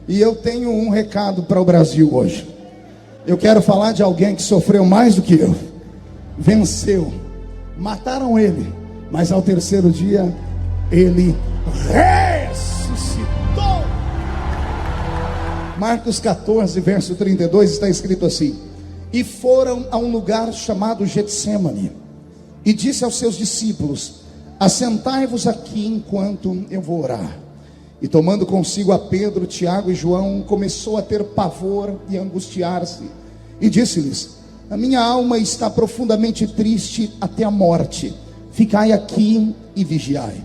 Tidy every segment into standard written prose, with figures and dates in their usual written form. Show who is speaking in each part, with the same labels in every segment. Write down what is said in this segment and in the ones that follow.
Speaker 1: E eu tenho um recado para o Brasil hoje. Eu quero falar de alguém que sofreu mais do que eu. Venceu. Mataram ele, mas ao terceiro dia ele ressuscitou. Marcos 14, verso 32 está escrito assim: e foram a um lugar chamado Getsêmani, e disse aos seus discípulos: assentai-vos aqui enquanto eu vou orar. E tomando consigo a Pedro, Tiago e João, começou a ter pavor e angustiar-se, e disse-lhes: a minha alma está profundamente triste até a morte, ficai aqui e vigiai.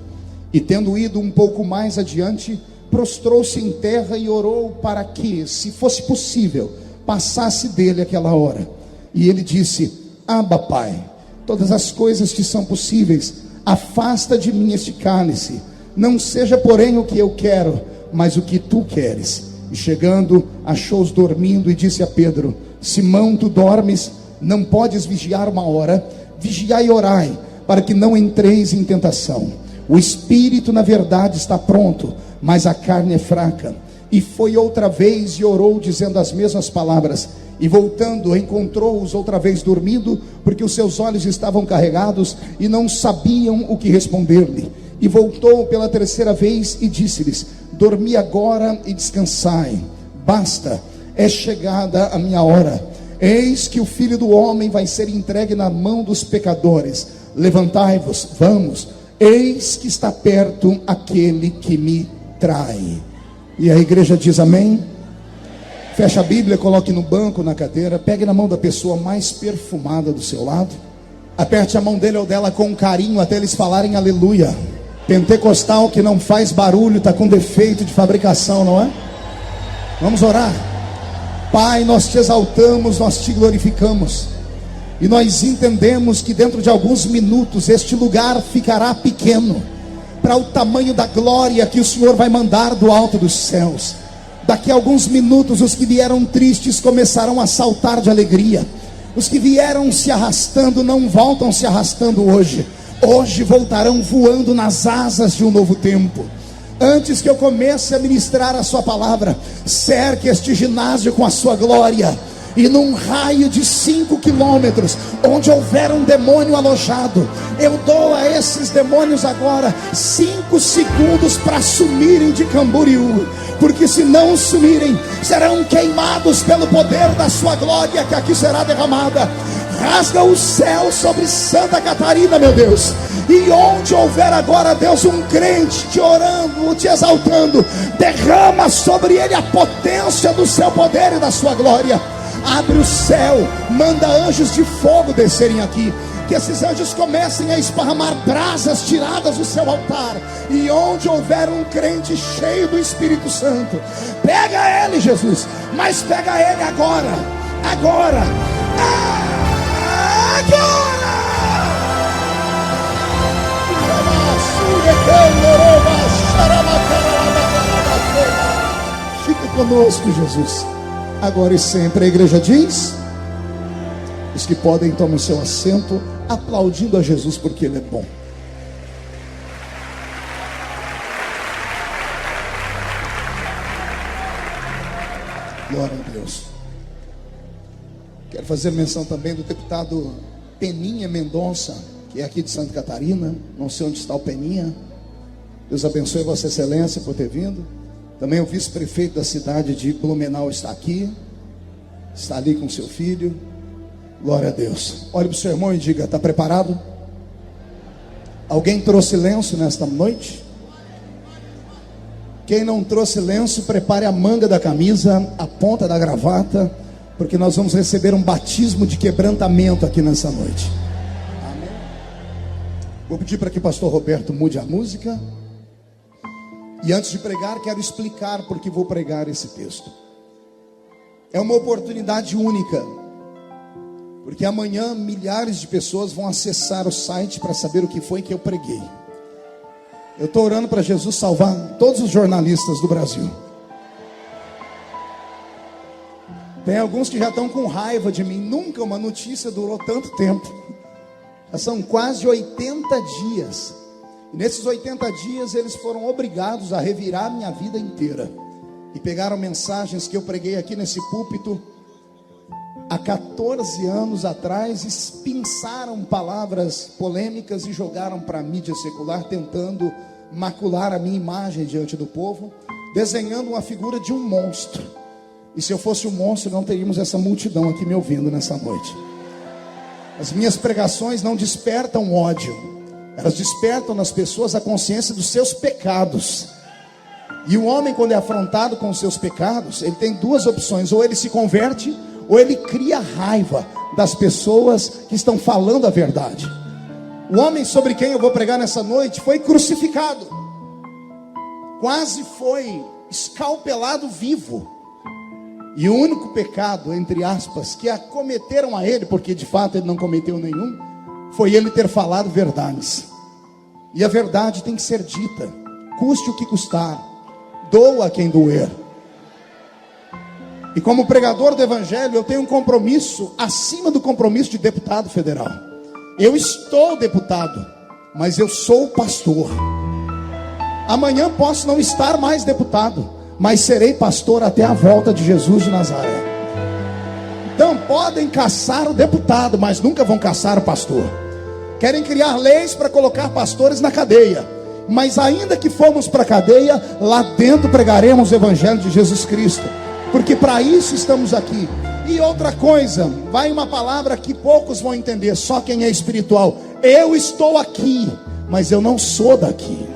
Speaker 1: E tendo ido um pouco mais adiante, prostrou-se em terra e orou para que, se fosse possível, passasse dele aquela hora. E ele disse: Abba, Pai, todas as coisas te são possíveis, afasta de mim este cálice, não seja porém o que eu quero, mas o que tu queres. E chegando, achou-os dormindo e disse a Pedro: Simão, tu dormes? Não podes vigiar uma hora? Vigiai e orai, para que não entreis em tentação. O espírito na verdade está pronto, mas a carne é fraca. E foi outra vez e orou, dizendo as mesmas palavras. E voltando, encontrou-os outra vez dormindo, porque os seus olhos estavam carregados e não sabiam o que responder-lhe. E voltou pela terceira vez e disse-lhes: dormi agora e descansai. Basta, é chegada a minha hora. Eis que o Filho do Homem vai ser entregue na mão dos pecadores. Levantai-vos, vamos. Eis que está perto aquele que me trai. E a igreja diz amém? Fecha a Bíblia, coloque no banco, na cadeira. Pegue na mão da pessoa mais perfumada do seu lado. Aperte a mão dele ou dela com carinho até eles falarem aleluia. Pentecostal que não faz barulho, está com defeito de fabricação, não é? Vamos orar. Pai, nós te exaltamos, nós te glorificamos. E nós entendemos que dentro de alguns minutos este lugar ficará pequeno para o tamanho da glória que o Senhor vai mandar do alto dos céus. Daqui a alguns minutos os que vieram tristes começarão a saltar de alegria. Os que vieram se arrastando não voltam se arrastando hoje. Hoje voltarão voando nas asas de um novo tempo. Antes que eu comece a ministrar a sua palavra, cerque este ginásio com a sua glória. E num raio de 5 quilômetros, onde houver um demônio alojado, eu dou a esses demônios agora 5 segundos para sumirem de Camboriú. Porque se não sumirem, serão queimados pelo poder da sua glória que aqui será derramada. Rasga o céu sobre Santa Catarina, meu Deus. E onde houver agora, Deus, um crente te orando, te exaltando, derrama sobre ele a potência do seu poder e da sua glória. Abre o céu, manda anjos de fogo descerem aqui. Que esses anjos comecem a esparramar brasas tiradas do seu altar. E onde houver um crente cheio do Espírito Santo, pega ele, Jesus, mas pega ele agora. Agora. Fica conosco, Jesus, agora e sempre. A igreja diz: os que podem tomam seu assento, aplaudindo a Jesus porque Ele é bom. Glória a Deus. Quero fazer menção também do deputado Peninha Mendonça, que é aqui de Santa Catarina. Não sei onde está o Peninha. Deus abençoe Vossa Excelência por ter vindo. Também o vice-prefeito da cidade de Blumenau está aqui. Está ali com seu filho. Glória a Deus. Olhe para o seu irmão e diga: está preparado? Alguém trouxe lenço nesta noite? Quem não trouxe lenço, prepare a manga da camisa, a ponta da gravata, porque nós vamos receber um batismo de quebrantamento aqui nessa noite. Amém. Vou pedir para que o pastor Roberto mude a música. E antes de pregar, quero explicar por que vou pregar esse texto. É uma oportunidade única, porque amanhã milhares de pessoas vão acessar o site para saber o que foi que eu preguei. Eu estou orando para Jesus salvar todos os jornalistas do Brasil. Tem alguns que já estão com raiva de mim. Nunca uma notícia durou tanto tempo. Já são quase 80 dias. E nesses 80 dias eles foram obrigados a revirar minha vida inteira. e pegaram mensagens que eu preguei aqui nesse púlpito há 14 anos atrás, espinçaram palavras polêmicas e jogaram para a mídia secular, tentando macular a minha imagem diante do povo, desenhando uma figura de um monstro. E se eu fosse um monstro, não teríamos essa multidão aqui me ouvindo nessa noite. As minhas pregações não despertam ódio, elas despertam nas pessoas a consciência dos seus pecados. E o homem, quando é afrontado com os seus pecados, ele tem duas opções: ou ele se converte, ou ele cria raiva das pessoas que estão falando a verdade. O homem sobre quem eu vou pregar nessa noite foi crucificado, quase foi escalpelado vivo. E o único pecado, entre aspas, que acometeram a ele, porque de fato ele não cometeu nenhum, foi ele ter falado verdades. E a verdade tem que ser dita, custe o que custar, doa quem doer. E como pregador do evangelho, eu tenho um compromisso acima do compromisso de deputado federal. Eu estou deputado, mas eu sou pastor. Amanhã posso não estar mais deputado, mas serei pastor até a volta de Jesus de Nazaré. Então podem caçar o deputado, mas nunca vão caçar o pastor. Querem criar leis para colocar pastores na cadeia, mas ainda que formos para a cadeia, lá dentro pregaremos o evangelho de Jesus Cristo, porque para isso estamos aqui. E outra coisa, vai uma palavra que poucos vão entender, só quem é espiritual: eu estou aqui, mas eu não sou daqui.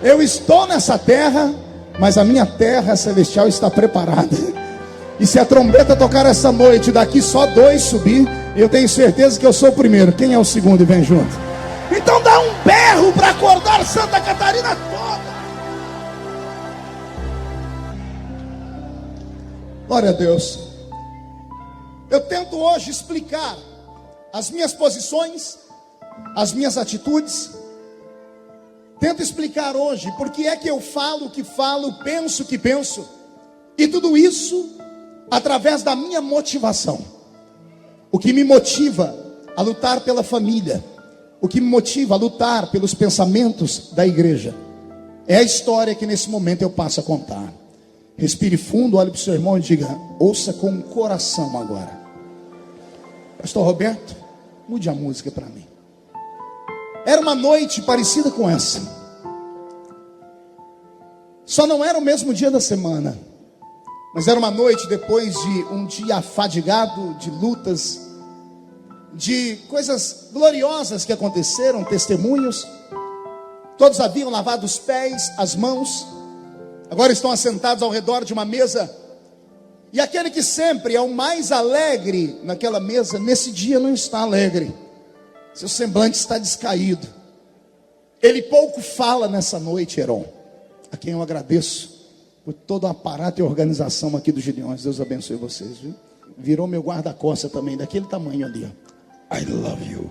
Speaker 1: Eu estou nessa terra, mas a minha terra celestial está preparada. E se a trombeta tocar essa noite, daqui só 2 subir, eu tenho certeza que eu sou o primeiro. Quem é o segundo e vem junto? Então dá um berro para acordar Santa Catarina toda. Glória a Deus. Eu tento hoje explicar as minhas posições, as minhas atitudes. Tento explicar hoje porque é que eu falo o que falo, penso o que penso. E tudo isso através da minha motivação. O que me motiva a lutar pela família, o que me motiva a lutar pelos pensamentos da igreja, é a história que nesse momento eu passo a contar. Respire fundo, olhe para o seu irmão e diga: ouça com o coração agora. Pastor Roberto, mude a música para mim. Era uma noite parecida com essa. Só não era o mesmo dia da semana, mas era uma noite depois de um dia afadigado, de lutas, de coisas gloriosas que aconteceram, testemunhos. Todos haviam lavado os pés, as mãos, agora estão assentados ao redor de uma mesa. E aquele que sempre é o mais alegre naquela mesa, nesse dia não está alegre. Seu semblante está descaído. Ele pouco fala nessa noite, Heron, a quem eu agradeço por todo o aparato e organização aqui do Gideões. Deus abençoe vocês, viu? Virou meu guarda-costas também, daquele tamanho ali, ó. I love you.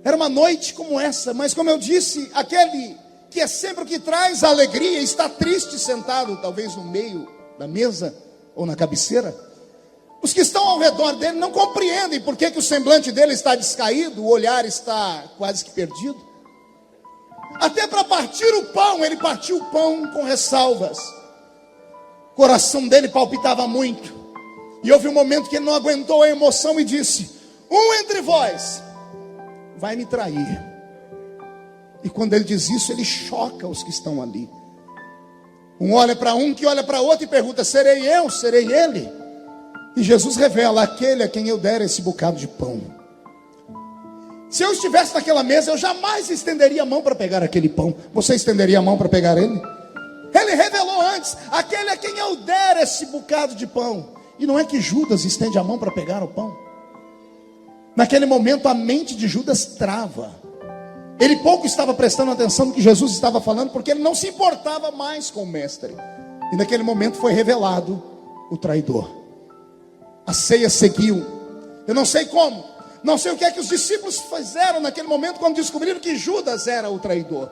Speaker 1: Era uma noite como essa, mas como eu disse, aquele que é sempre o que traz a alegria está triste sentado, talvez no meio da mesa ou na cabeceira. Os que estão ao redor dele não compreendem por que o semblante dele está descaído, o olhar está quase que perdido. Até para partir o pão, ele partiu o pão com ressalvas. O coração dele palpitava muito. E houve um momento que ele não aguentou a emoção e disse: um entre vós vai me trair. E quando ele diz isso, ele choca os que estão ali. Um olha para um, que olha para outro e pergunta: serei eu, serei ele? E Jesus revela: aquele a quem eu der esse bocado de pão. Se eu estivesse naquela mesa, eu jamais estenderia a mão para pegar aquele pão. Você estenderia a mão para pegar ele? Ele revelou antes: aquele a quem eu der esse bocado de pão. E não é que Judas estende a mão para pegar o pão. Naquele momento a mente de Judas trava. Ele pouco estava prestando atenção no que Jesus estava falando, porque ele não se importava mais com o mestre. E naquele momento foi revelado o traidor. A ceia seguiu. Eu não sei como, não sei o que é que os discípulos fizeram naquele momento quando descobriram que Judas era o traidor.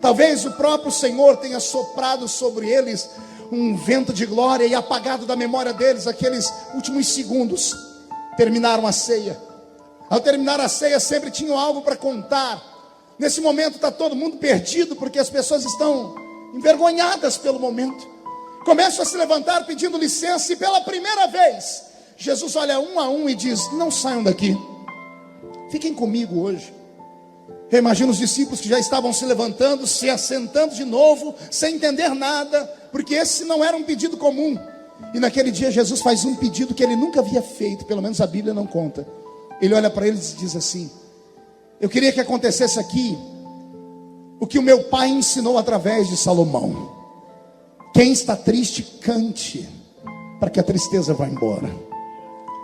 Speaker 1: Talvez o próprio Senhor tenha soprado sobre eles um vento de glória e apagado da memória deles aqueles últimos segundos. Terminaram a ceia. Ao terminar a ceia, sempre tinham algo para contar Nesse momento está todo mundo perdido, porque as pessoas estão envergonhadas pelo momento. Começam a se levantar pedindo licença, e pela primeira vez, Jesus olha um a um e diz: não saiam daqui, fiquem comigo hoje. Eu imagino os discípulos que já estavam se levantando, se assentando de novo, sem entender nada, porque esse não era um pedido comum. E naquele dia Jesus faz um pedido que ele nunca havia feito, pelo menos a Bíblia não conta. Ele olha para eles e diz assim: eu queria que acontecesse aqui o que o meu pai ensinou através de Salomão. Quem está triste, cante, para que a tristeza vá embora.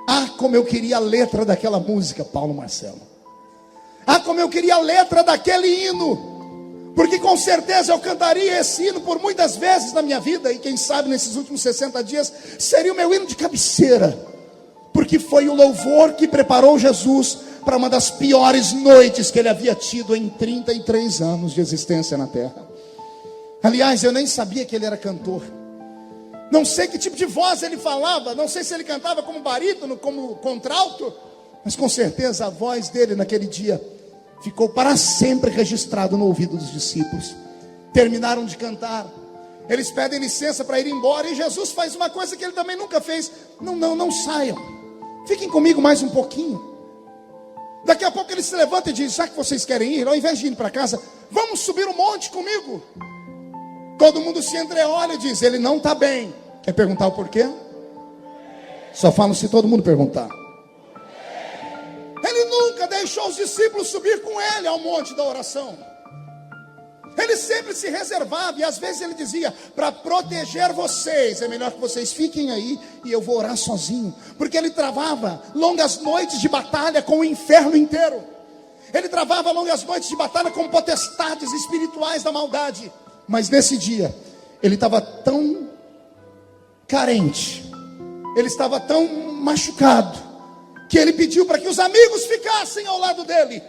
Speaker 1: Ah, como eu queria a letra daquela música, Paulo Marcelo. Ah, como eu queria a letra daquele hino, porque com certeza eu cantaria esse hino por muitas vezes na minha vida, e quem sabe nesses últimos 60 dias seria o meu hino de cabeceira, porque foi o louvor que preparou Jesus para uma das piores noites que ele havia tido em 33 anos de existência na terra. Aliás, eu nem sabia que ele era cantor. Não sei que tipo de voz ele falava, não sei se ele cantava como barítono, como contralto, mas com certeza a voz dele naquele dia ficou para sempre registrado no ouvido dos discípulos. Terminaram de cantar, eles pedem licença para ir embora, e Jesus faz uma coisa que ele também nunca fez: não saiam, fiquem comigo mais um pouquinho. Daqui a pouco ele se levanta e diz: já que vocês querem ir, ao invés de ir para casa, vamos subir um monte comigo. Todo mundo se entreolha e diz: ele não está bem. Quer perguntar o porquê? Só falam se todo mundo perguntar. Ele nunca deixou os discípulos subir com ele ao monte da oração. Ele sempre se reservava, e às vezes ele dizia: para proteger vocês, é melhor que vocês fiquem aí e eu vou orar sozinho. Porque ele travava longas noites de batalha com o inferno inteiro. Ele travava longas noites de batalha com potestades espirituais da maldade. Mas nesse dia, ele estava tão carente, ele estava tão machucado, que ele pediu para que os amigos ficassem ao lado dele.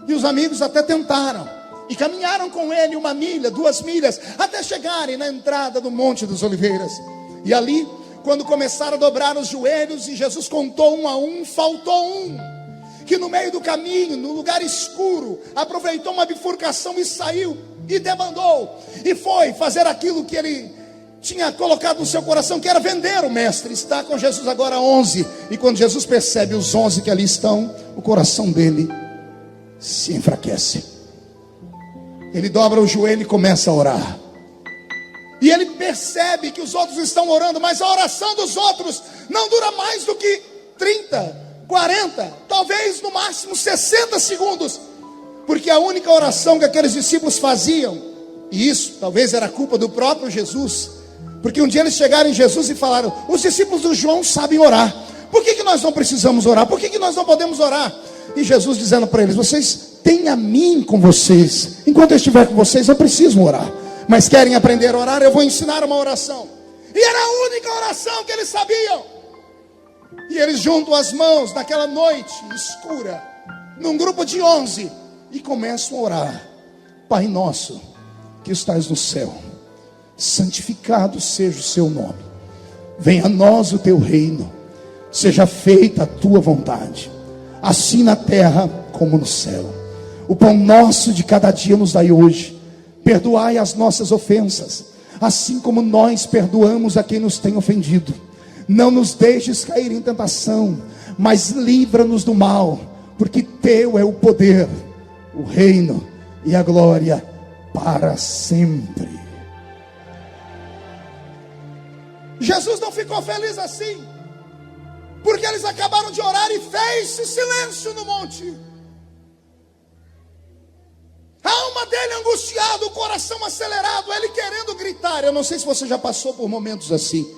Speaker 1: E os amigos até tentaram, e caminharam com ele 1 milha, 2 milhas, até chegarem na entrada do Monte das Oliveiras. E ali, quando começaram a dobrar os joelhos, e Jesus contou 1 a 1, faltou um, que no meio do caminho, no lugar escuro, aproveitou uma bifurcação e saiu, e debandou, e foi fazer aquilo que ele tinha colocado no seu coração, que era vender o mestre. Está com Jesus agora 11, e quando Jesus percebe os 11 que ali estão, o coração dele se enfraquece. Ele dobra o joelho e começa a orar, e ele percebe que os outros estão orando, mas a oração dos outros não dura mais do que 30, 40, talvez no máximo 60 segundos, porque a única oração que aqueles discípulos faziam, e isso talvez era culpa do próprio Jesus, porque um dia eles chegaram em Jesus e falaram: os discípulos do João sabem orar, por que nós não precisamos orar? Por que nós não podemos orar? E Jesus dizendo para eles: vocês têm a mim com vocês, enquanto eu estiver com vocês eu preciso orar, mas querem aprender a orar? Eu vou ensinar uma oração. E era a única oração que eles sabiam. E eles juntam as mãos naquela noite escura, num grupo de 11, e começam a orar: Pai nosso que estás no céu, santificado seja o seu nome, venha a nós o teu reino, seja feita a tua vontade, assim na terra como no céu. O pão nosso de cada dia nos dai hoje, perdoai as nossas ofensas, assim como nós perdoamos a quem nos tem ofendido. Não nos deixes cair em tentação, mas livra-nos do mal, porque teu é o poder, o reino e a glória para sempre. Jesus não ficou feliz assim, porque eles acabaram de orar e fez-se silêncio no monte. A alma dele angustiada, o coração acelerado, ele querendo gritar. Eu não sei se você já passou por momentos assim.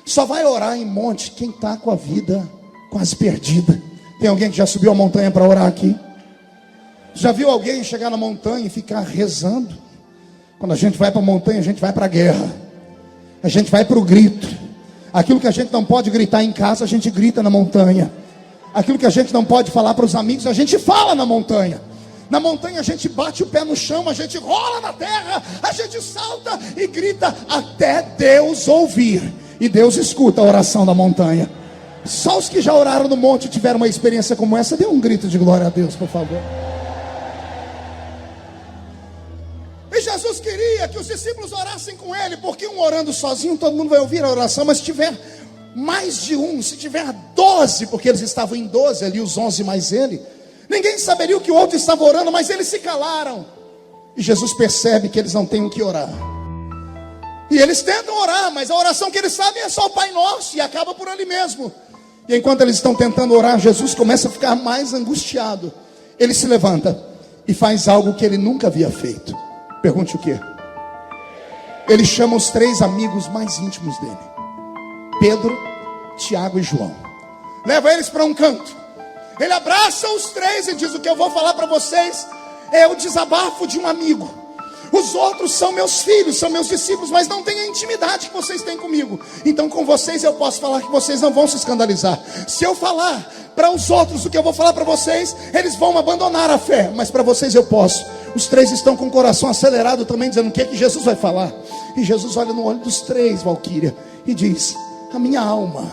Speaker 1: Só vai orar em monte quem está com a vida quase perdida. Tem alguém que já subiu a montanha para orar aqui? Já viu alguém chegar na montanha e ficar rezando? Quando a gente vai para a montanha, a gente vai para a guerra, a gente vai para o grito. Aquilo que a gente não pode gritar em casa, a gente grita na montanha. Aquilo que a gente não pode falar para os amigos, a gente fala na montanha. Na montanha a gente bate o pé no chão, a gente rola na terra, a gente salta e grita até Deus ouvir. E Deus escuta a oração da montanha. Só os que já oraram no monte e tiveram uma experiência como essa, dê um grito de glória a Deus, por favor. os discípulos orassem com ele, porque um orando sozinho, todo mundo vai ouvir a oração, mas se tiver mais de um, se tiver 12, porque eles estavam em 12 ali, os 11 mais ele, ninguém saberia o que o outro estava orando, mas eles se calaram. E Jesus percebe que eles não têm o que orar. E eles tentam orar, mas a oração que eles sabem é só o Pai Nosso, e acaba por ali mesmo. E enquanto eles estão tentando orar, Jesus começa a ficar mais angustiado. Ele se levanta e faz algo que ele nunca havia feito. Pergunte o quê? Ele chama os 3 amigos mais íntimos dele: Pedro, Tiago e João. Leva eles para um canto. Ele abraça os 3 e diz: o que eu vou falar para vocês é o desabafo de um amigo. Os outros são meus filhos, são meus discípulos, mas não têm a intimidade que vocês têm comigo. Então com vocês eu posso falar que vocês não vão se escandalizar. Se eu falar para os outros o que eu vou falar para vocês, eles vão abandonar a fé, mas para vocês eu posso. Os 3 estão com o coração acelerado também, dizendo: o que é que Jesus vai falar? E Jesus olha no olho dos 3, Valquíria, e diz: a minha alma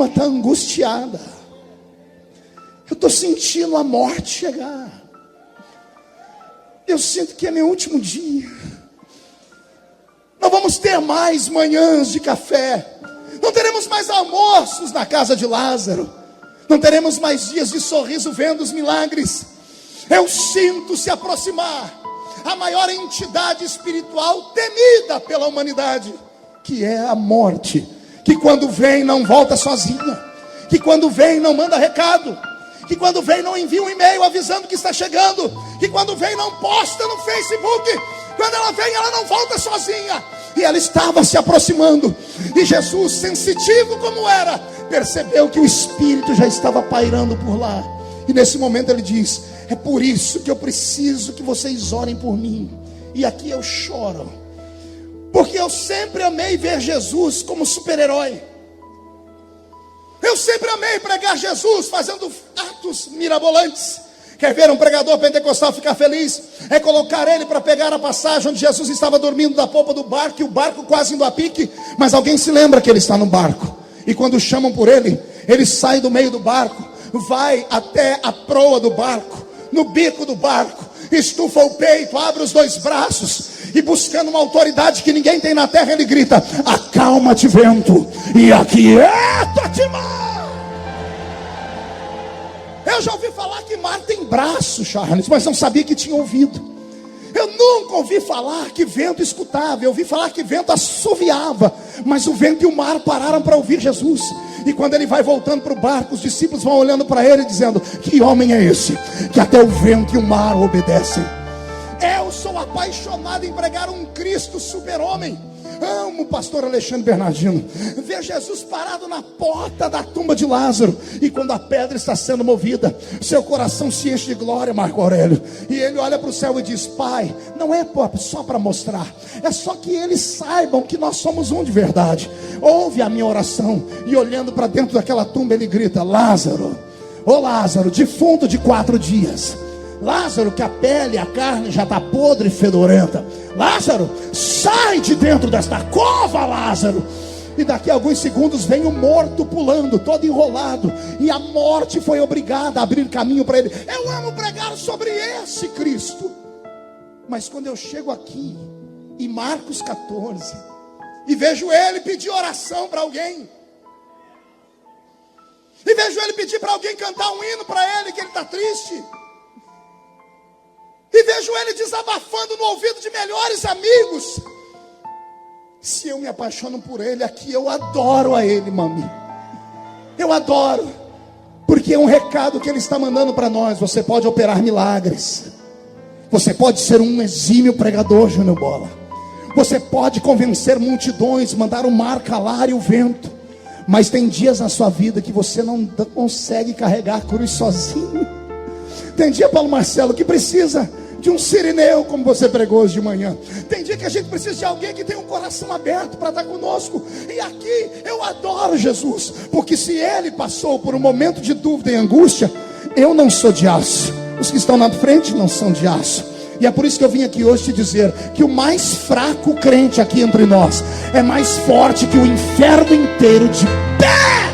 Speaker 1: está angustiada. Eu estou sentindo a morte chegar. Eu sinto que é meu último dia. Não vamos ter mais manhãs de café. Não teremos mais almoços na casa de Lázaro. Não teremos mais dias de sorriso vendo os milagres. Eu sinto se aproximar a maior entidade espiritual temida pela humanidade, que é a morte. Que quando vem não volta sozinha. Que quando vem não manda recado. Que quando vem não envia um e-mail avisando que está chegando. Que quando vem não posta no Facebook. Quando ela vem, ela não volta sozinha. E ela estava se aproximando. E Jesus, sensitivo como era, percebeu que o Espírito já estava pairando por lá. E nesse momento ele diz: é por isso que eu preciso que vocês orem por mim. E aqui eu choro, porque eu sempre amei ver Jesus como super-herói. Eu sempre amei pregar Jesus fazendo atos mirabolantes. Quer ver um pregador pentecostal ficar feliz? É colocar ele para pegar a passagem onde Jesus estava dormindo da polpa do barco, e o barco quase indo a pique, mas alguém se lembra que ele está no barco. E quando chamam por ele, ele sai do meio do barco, vai até a proa do barco, no bico do barco, estufa o peito, abre os 2 braços, e buscando uma autoridade que ninguém tem na terra, ele grita: acalma-te, vento, e aquieta-te, mar. Eu já ouvi falar que mar tem braço, Charles, mas não sabia que tinha ouvido. Eu nunca ouvi falar que vento escutava. Eu ouvi falar que vento assoviava, mas o vento e o mar pararam para ouvir Jesus. E quando ele vai voltando para o barco, os discípulos vão olhando para ele dizendo: que homem é esse, que até o vento e o mar obedecem? Eu sou apaixonado em pregar um Cristo super-homem. Amo o pastor Alexandre Bernardino. Ver Jesus parado na porta da tumba de Lázaro, e quando a pedra está sendo movida, seu coração se enche de glória, Marco Aurélio. E ele olha para o céu e diz: Pai, não é só para mostrar, é só que eles saibam que nós somos um de verdade. Ouve a minha oração. E olhando para dentro daquela tumba, ele grita: Lázaro, ô Lázaro, defunto de 4 dias, Lázaro, que a pele, a carne já está podre e fedorenta, Lázaro, sai de dentro desta cova, Lázaro. E daqui a alguns segundos vem o morto pulando, todo enrolado, e a morte foi obrigada a abrir caminho para ele. Eu amo pregar sobre esse Cristo, mas quando eu chego aqui em Marcos 14 e vejo ele pedir oração para alguém, e vejo ele pedir para alguém cantar um hino para ele, que ele está triste, e vejo ele desabafando no ouvido de melhores amigos, se eu me apaixono por ele, aqui eu adoro a ele, mami. Eu adoro, porque é um recado que ele está mandando para nós. Você pode operar milagres, você pode ser um exímio pregador, Júnior Bola, você pode convencer multidões, mandar o mar calar e o vento, mas tem dias na sua vida que você não consegue carregar a cruz sozinho. Tem dia, Paulo Marcelo, que precisa de um sirineu, como você pregou hoje de manhã. Tem dia que a gente precisa de alguém que tem um coração aberto para estar conosco. E aqui eu adoro Jesus, porque se ele passou por um momento de dúvida e angústia, eu não sou de aço, os que estão na frente não são de aço. E é por isso que eu vim aqui hoje te dizer que o mais fraco crente aqui entre nós é mais forte que o inferno inteiro de pé.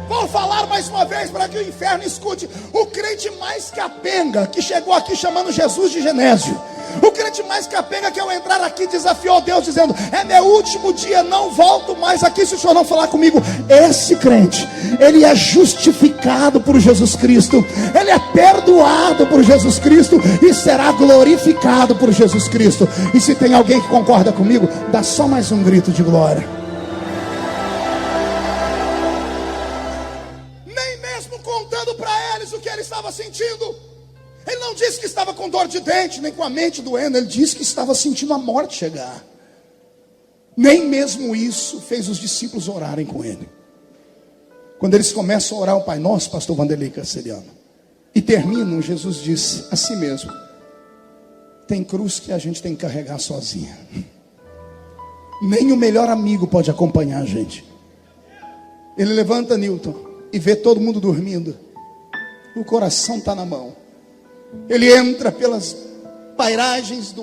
Speaker 1: Vou falar mais uma vez para que o inferno escute. O crente mais capenga, que chegou aqui chamando Jesus de Genésio, o crente mais capenga que ao entrar aqui desafiou Deus dizendo: é meu último dia, não volto mais aqui se o Senhor não falar comigo. Esse crente, ele é justificado por Jesus Cristo, ele é perdoado por Jesus Cristo e será glorificado por Jesus Cristo. E se tem alguém que concorda comigo, dá só mais um grito de glória. Nem mesmo contando para eles o que ele estava sentindo, ele não disse que estava com dor de dente, nem com a mente doendo. Ele disse que estava sentindo a morte chegar. Nem mesmo isso fez os discípulos orarem com ele. Quando eles começam a orar o Pai Nosso, pastor Vanderlei Carceriano, e terminam, Jesus disse assim mesmo: tem cruz que a gente tem que carregar sozinha. Nem o melhor amigo pode acompanhar a gente. Ele levanta Newton e vê todo mundo dormindo. O coração está na mão. Ele entra pelas pairagens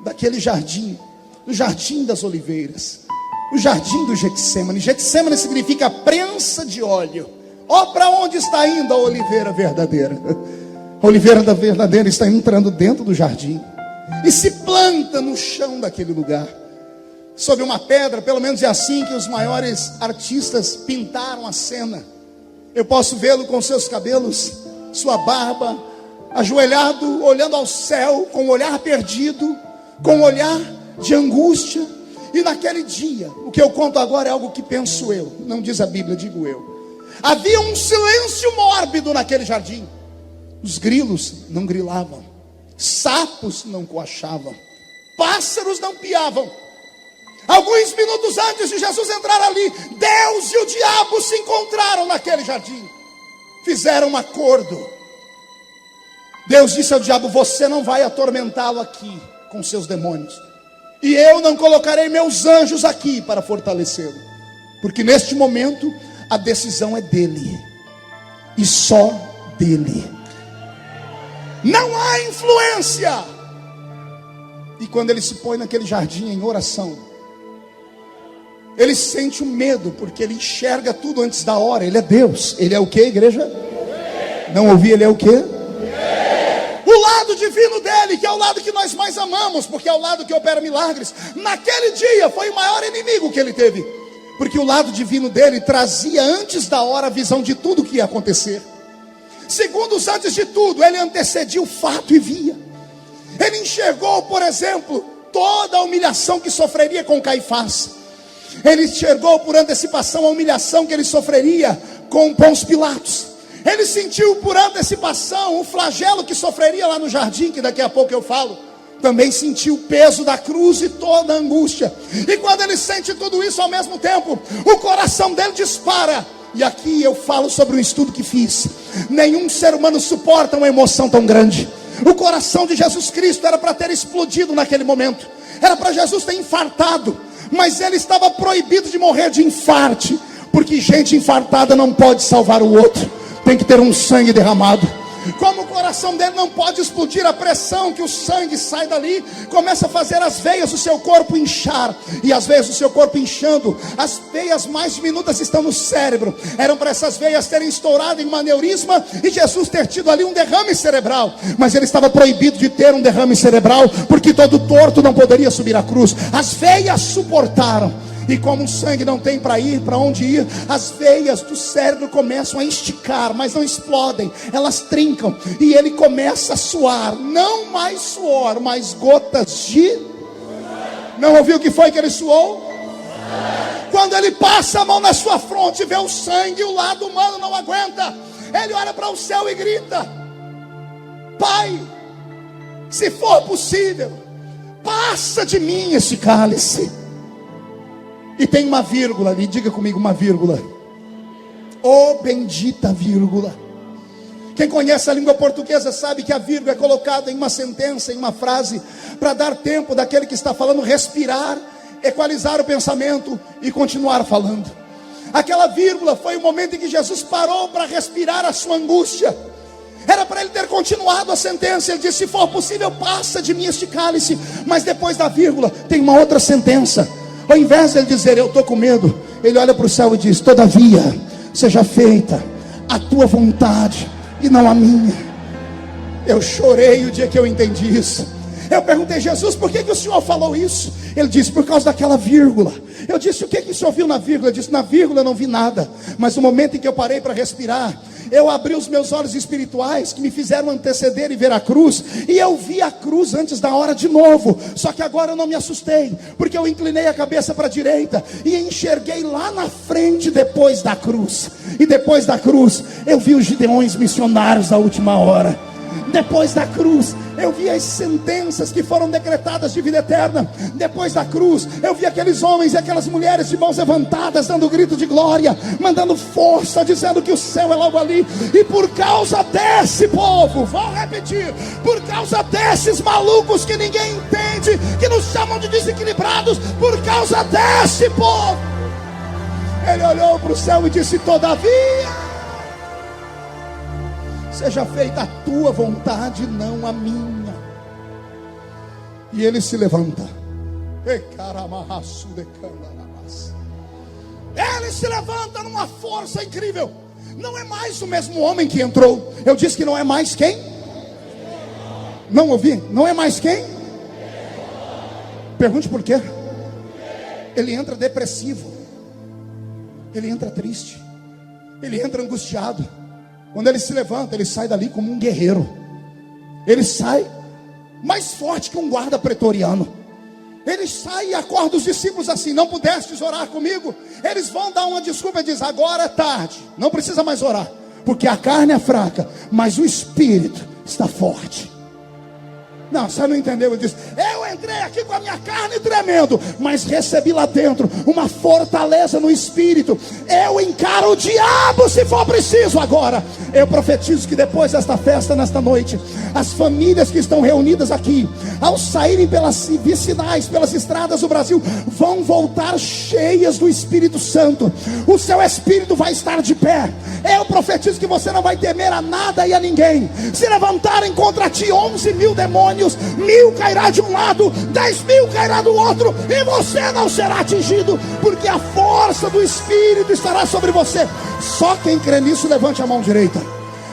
Speaker 1: daquele jardim, do Jardim das Oliveiras, o Jardim do Getsemane. Getsemane significa prensa de óleo. Ó, para onde está indo a oliveira verdadeira? A oliveira da verdadeira está entrando dentro do jardim e se planta no chão daquele lugar, sobre uma pedra. Pelo menos é assim que os maiores artistas pintaram a cena. Eu posso vê-lo com seus cabelos, sua barba, ajoelhado, olhando ao céu, com um olhar perdido, com um olhar de angústia. E naquele dia, o que eu conto agora é algo que penso eu, não diz a Bíblia, digo eu. Havia um silêncio mórbido naquele jardim. Os grilos não grilavam, sapos não coachavam, pássaros não piavam. Alguns minutos antes de Jesus entrar ali, Deus e o diabo se encontraram naquele jardim, fizeram um acordo. Deus disse ao diabo: você não vai atormentá-lo aqui com seus demônios, e eu não colocarei meus anjos aqui para fortalecê-lo, porque neste momento a decisão é dele, e só dele. Não há influência. E quando ele se põe naquele jardim em oração, ele sente um medo, porque ele enxerga tudo antes da hora. Ele é Deus. Ele é o que, igreja? Não ouvi, ele é o que? O lado divino dele, que é o lado que nós mais amamos, porque é o lado que opera milagres. Naquele dia foi o maior inimigo que ele teve, porque o lado divino dele trazia antes da hora a visão de tudo que ia acontecer. Segundos antes de tudo, ele antecedia o fato e via. Ele enxergou, por exemplo, toda a humilhação que sofreria com Caifás. Ele enxergou por antecipação a humilhação que ele sofreria com Pôncio Pilatos. Ele sentiu por antecipação o flagelo que sofreria lá no jardim, que daqui a pouco eu falo. Também sentiu o peso da cruz e toda a angústia. E quando ele sente tudo isso ao mesmo tempo, o coração dele dispara. E aqui eu falo sobre um estudo que fiz. Nenhum ser humano suporta uma emoção tão grande. O coração de Jesus Cristo era para ter explodido naquele momento. Era para Jesus ter infartado. Mas ele estava proibido de morrer de infarte, porque gente infartada não pode salvar o outro. Tem que ter um sangue derramado. Como o coração dele não pode explodir, a pressão que o sangue sai dali começa a fazer as veias do seu corpo inchar. E as veias do seu corpo inchando, as veias mais diminutas estão no cérebro. Eram para essas veias terem estourado em um aneurisma e Jesus ter tido ali um derrame cerebral. Mas ele estava proibido de ter um derrame cerebral, porque todo torto não poderia subir a cruz. As veias suportaram. E como o sangue não tem para ir, para onde ir, as veias do cérebro começam a esticar, mas não explodem, elas trincam. E ele começa a suar, não mais suor, mas gotas de... Não ouviu o que foi que ele suou? Quando ele passa a mão na sua fronte e vê o sangue, o lado humano não aguenta. Ele olha para o céu e grita: Pai, se for possível, passa de mim esse cálice. E tem uma vírgula ali, diga comigo, uma vírgula. Oh, bendita vírgula. Quem conhece a língua portuguesa sabe que a vírgula é colocada em uma sentença, em uma frase, para dar tempo daquele que está falando respirar, equalizar o pensamento e continuar falando. Aquela vírgula foi o momento em que Jesus parou para respirar a sua angústia. Era para ele ter continuado a sentença. Ele disse: se for possível, passa de mim este cálice. Mas depois da vírgula tem uma outra sentença. Ao invés de ele dizer: eu estou com medo, ele olha para o céu e diz: todavia, seja feita a tua vontade e não a minha. Eu chorei o dia que eu entendi isso. Eu perguntei: Jesus, por que o Senhor falou isso? Ele disse: por causa daquela vírgula. Eu disse: o que o Senhor viu na vírgula? Ele disse: na vírgula eu não vi nada, mas no momento em que eu parei para respirar, eu abri os meus olhos espirituais, que me fizeram anteceder e ver a cruz, e eu vi a cruz antes da hora de novo. Só que agora eu não me assustei, porque eu inclinei a cabeça para a direita e enxerguei lá na frente, depois da cruz. E depois da cruz eu vi os gideões missionários da última hora. Depois da cruz eu vi as sentenças que foram decretadas de vida eterna. Depois da cruz eu vi aqueles homens e aquelas mulheres de mãos levantadas, dando grito de glória, mandando força, dizendo que o céu é logo ali. E por causa desse povo, vou repetir, por causa desses malucos que ninguém entende, que nos chamam de desequilibrados, por causa desse povo, ele olhou para o céu e disse: todavia seja feita a tua vontade, não a minha. E ele se levanta. Ele se levanta numa força incrível. Não é mais o mesmo homem que entrou. Eu disse que não é mais quem? Não ouvi? Não é mais quem? Pergunte por quê. Ele entra depressivo, ele entra triste, ele entra angustiado. Quando ele se levanta, ele sai dali como um guerreiro. Ele sai mais forte que um guarda pretoriano. Ele sai e acorda os discípulos assim: não pudestes orar comigo? Eles vão dar uma desculpa e diz: agora é tarde, não precisa mais orar, porque a carne é fraca, mas o espírito está forte. Não, você não entendeu. Ele diz: eu entrei aqui com a minha carne tremendo, mas recebi lá dentro uma fortaleza no espírito. Eu encaro o diabo se for preciso. Agora eu profetizo que depois desta festa, nesta noite, as famílias que estão reunidas aqui, ao saírem pelas vicinais, pelas estradas do Brasil, vão voltar cheias do Espírito Santo. O seu espírito vai estar de pé. Eu profetizo que você não vai temer a nada e a ninguém. Se levantarem contra ti 11 mil demônios, 1000 cairá de um lado, 10.000 cairá do outro, e você não será atingido, porque a força do Espírito estará sobre você. Só quem crê nisso, levante a mão direita.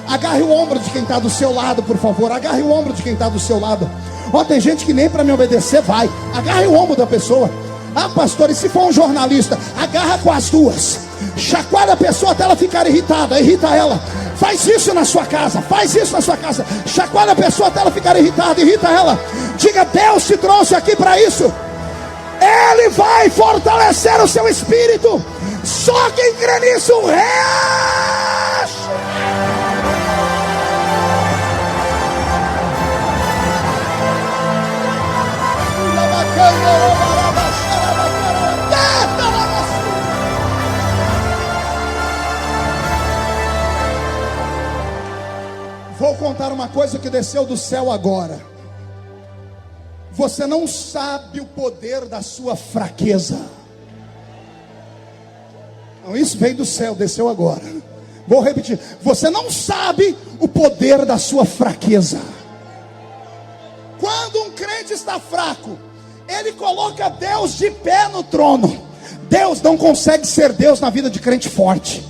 Speaker 1: Agarre o ombro de quem está do seu lado, por favor. Agarre o ombro de quem está do seu lado. Ó, tem gente que nem para me obedecer vai. Agarre o ombro da pessoa. Ah, pastor, e se for um jornalista? Agarra com as duas. Chacoalha a pessoa até ela ficar irritada. Irrita ela. Faz isso na sua casa. Faz isso na sua casa. Chacoalha a pessoa até ela ficar irritada. Irrita ela. Diga: Deus te trouxe aqui para isso. Ele vai fortalecer o seu espírito. Só quem crê nisso reage. Vou contar uma coisa que desceu do céu agora. Você não sabe o poder da sua fraqueza. Não, isso veio do céu, desceu agora. Vou repetir. Você não sabe o poder da sua fraqueza. Quando um crente está fraco, ele coloca Deus de pé no trono. Deus não consegue ser Deus na vida de crente forte.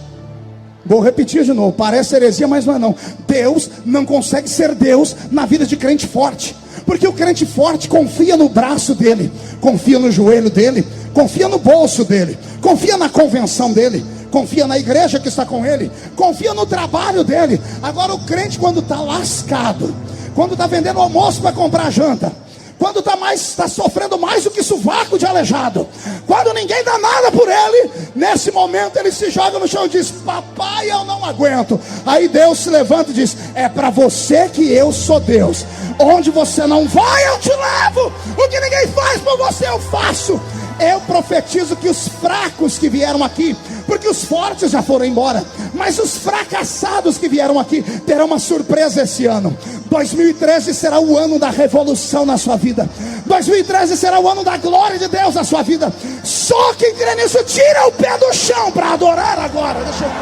Speaker 1: Vou repetir de novo, parece heresia, mas não é não. Deus não consegue ser Deus na vida de crente forte, porque o crente forte confia no braço dele, confia no joelho dele, confia no bolso dele, confia na convenção dele, confia na igreja que está com ele, confia no trabalho dele. Agora o crente, quando está lascado, quando está vendendo almoço para comprar janta, quando está sofrendo mais do que sovaco de aleijado, quando ninguém dá nada por ele, nesse momento ele se joga no chão e diz: papai, eu não aguento. Aí Deus se levanta e diz: é para você que eu sou Deus. Onde você não vai, eu te levo. O que ninguém faz por você, eu faço. Eu profetizo que os fracos que vieram aqui, porque os fortes já foram embora, mas os fracassados que vieram aqui terão uma surpresa esse ano. 2013 será o ano da revolução na sua vida. 2013 será o ano da glória de Deus na sua vida. Só quem crê nisso tira o pé do chão para adorar agora. Deixa eu ver.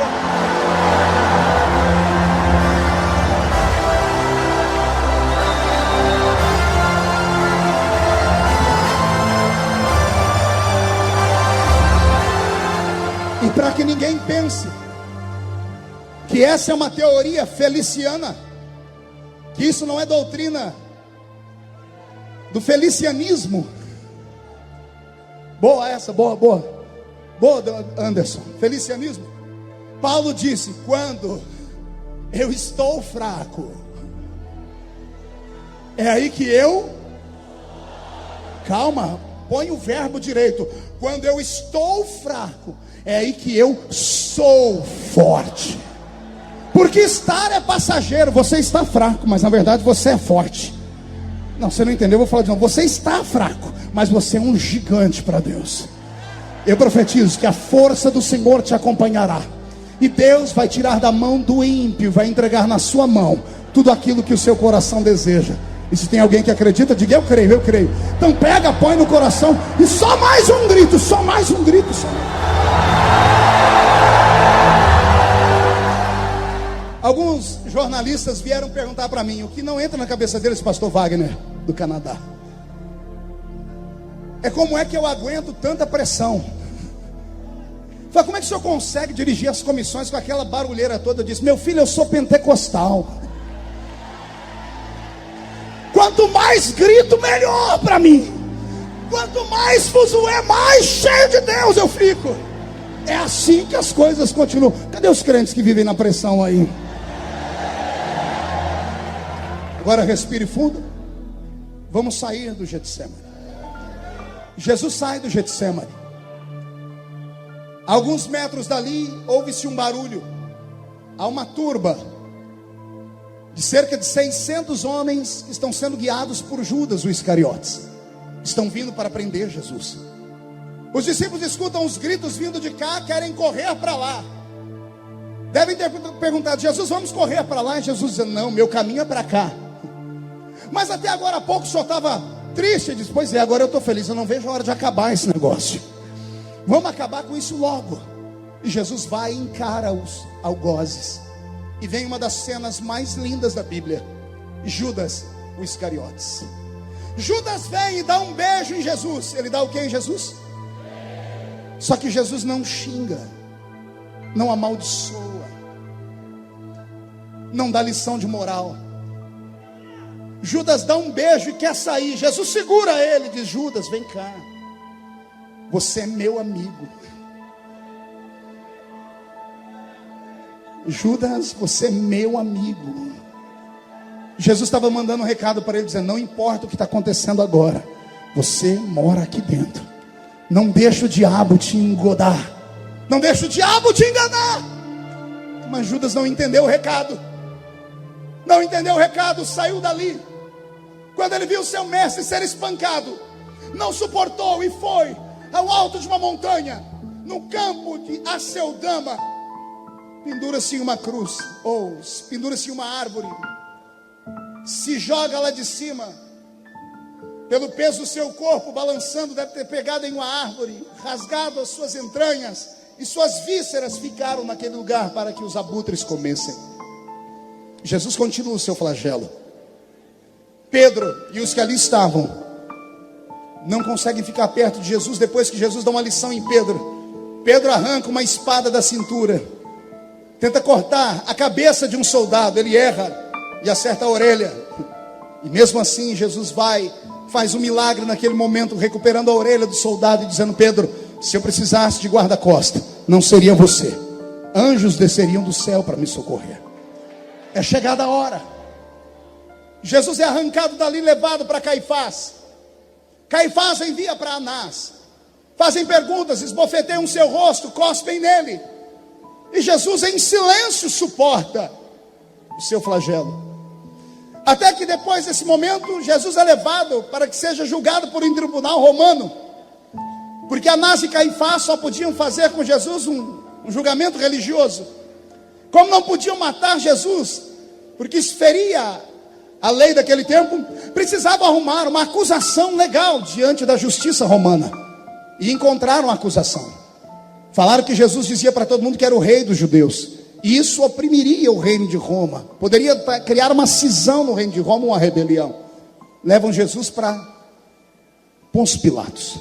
Speaker 1: E para que ninguém pense que essa é uma teoria feliciana, que isso não é doutrina do felicianismo. Boa essa, boa, Anderson. Felicianismo. Paulo disse: quando eu estou fraco, é aí que eu... Calma, põe o verbo direito. Quando eu estou fraco, é aí que eu sou forte. Porque estar é passageiro. Você está fraco, mas na verdade você é forte. Não, você não entendeu, eu vou falar de novo. Você está fraco, mas você é um gigante para Deus. Eu profetizo que a força do Senhor te acompanhará, e Deus vai tirar da mão do ímpio, vai entregar na sua mão tudo aquilo que o seu coração deseja. E se tem alguém que acredita, diga: eu creio. Então pega, põe no coração, e só mais um grito, só mais um grito. Alguns jornalistas vieram perguntar para mim, o que não entra na cabeça deles, pastor Wagner, do Canadá, é como é que eu aguento tanta pressão. Falei: como é que o senhor consegue dirigir as comissões com aquela barulheira toda? Eu disse: meu filho, eu sou pentecostal. Quanto mais grito, melhor para mim. Quanto mais fuzuê, mais cheio de Deus eu fico. É assim que as coisas continuam. Cadê os crentes que vivem na pressão aí? Agora respire fundo. Vamos sair do Getsemane. Jesus sai do Getsemane. A alguns metros dali, ouve-se um barulho. Há uma turba de cerca de 600 homens que estão sendo guiados por Judas, o Iscariotes. Estão vindo para prender Jesus. Os discípulos escutam os gritos vindo de cá, querem correr para lá. Devem ter perguntado: Jesus, vamos correr para lá? E Jesus diz: não, meu caminho é para cá. Mas até agora há pouco só estava triste. Ele diz: pois é, agora eu estou feliz. Eu não vejo a hora de acabar esse negócio. Vamos acabar com isso logo. E Jesus vai e encara os algozes. E vem uma das cenas mais lindas da Bíblia: Judas, o Iscariotes. Judas vem e dá um beijo em Jesus. Ele dá o que em Jesus? Só que Jesus não xinga, não amaldiçoa, não dá lição de moral. Judas dá um beijo e quer sair. Jesus segura ele e diz: Judas, vem cá, você é meu amigo. Judas, você é meu amigo. Jesus estava mandando um recado para ele, dizendo: não importa o que está acontecendo agora, você mora aqui dentro. Não deixa o diabo te engodar, não deixa o diabo te enganar. Mas Judas não entendeu o recado. Não entendeu o recado, saiu dali. Quando ele viu seu mestre ser espancado, não suportou e foi ao alto de uma montanha, no campo de Aceldama. Pendura-se uma cruz, ou pendura-se uma árvore, se joga lá de cima, pelo peso do seu corpo balançando, deve ter pegado em uma árvore, rasgado as suas entranhas, e suas vísceras ficaram naquele lugar para que os abutres comessem. Jesus continua o seu flagelo. Pedro e os que ali estavam não conseguem ficar perto de Jesus. Depois que Jesus dá uma lição em Pedro, Pedro arranca uma espada da cintura, tenta cortar a cabeça de um soldado. Ele erra e acerta a orelha. E mesmo assim Jesus faz um milagre naquele momento, recuperando a orelha do soldado e dizendo: Pedro, se eu precisasse de guarda-costa, não seria você. Anjos desceriam do céu para me socorrer. É chegada a hora. Jesus é arrancado dali, levado para Caifás. Caifás envia para Anás. Fazem perguntas, esbofeteiam seu rosto, cospem nele. E Jesus em silêncio suporta o seu flagelo. Até que depois desse momento, Jesus é levado para que seja julgado por um tribunal romano. Porque Anás e Caifás só podiam fazer com Jesus um julgamento religioso. Como não podiam matar Jesus, porque isso feria a lei daquele tempo, precisavam arrumar uma acusação legal diante da justiça romana. E encontraram a acusação. Falaram que Jesus dizia para todo mundo que era o rei dos judeus. E isso oprimiria o reino de Roma. Poderia criar uma cisão no reino de Roma, uma rebelião. Levam Jesus para Pôncio Pilatos.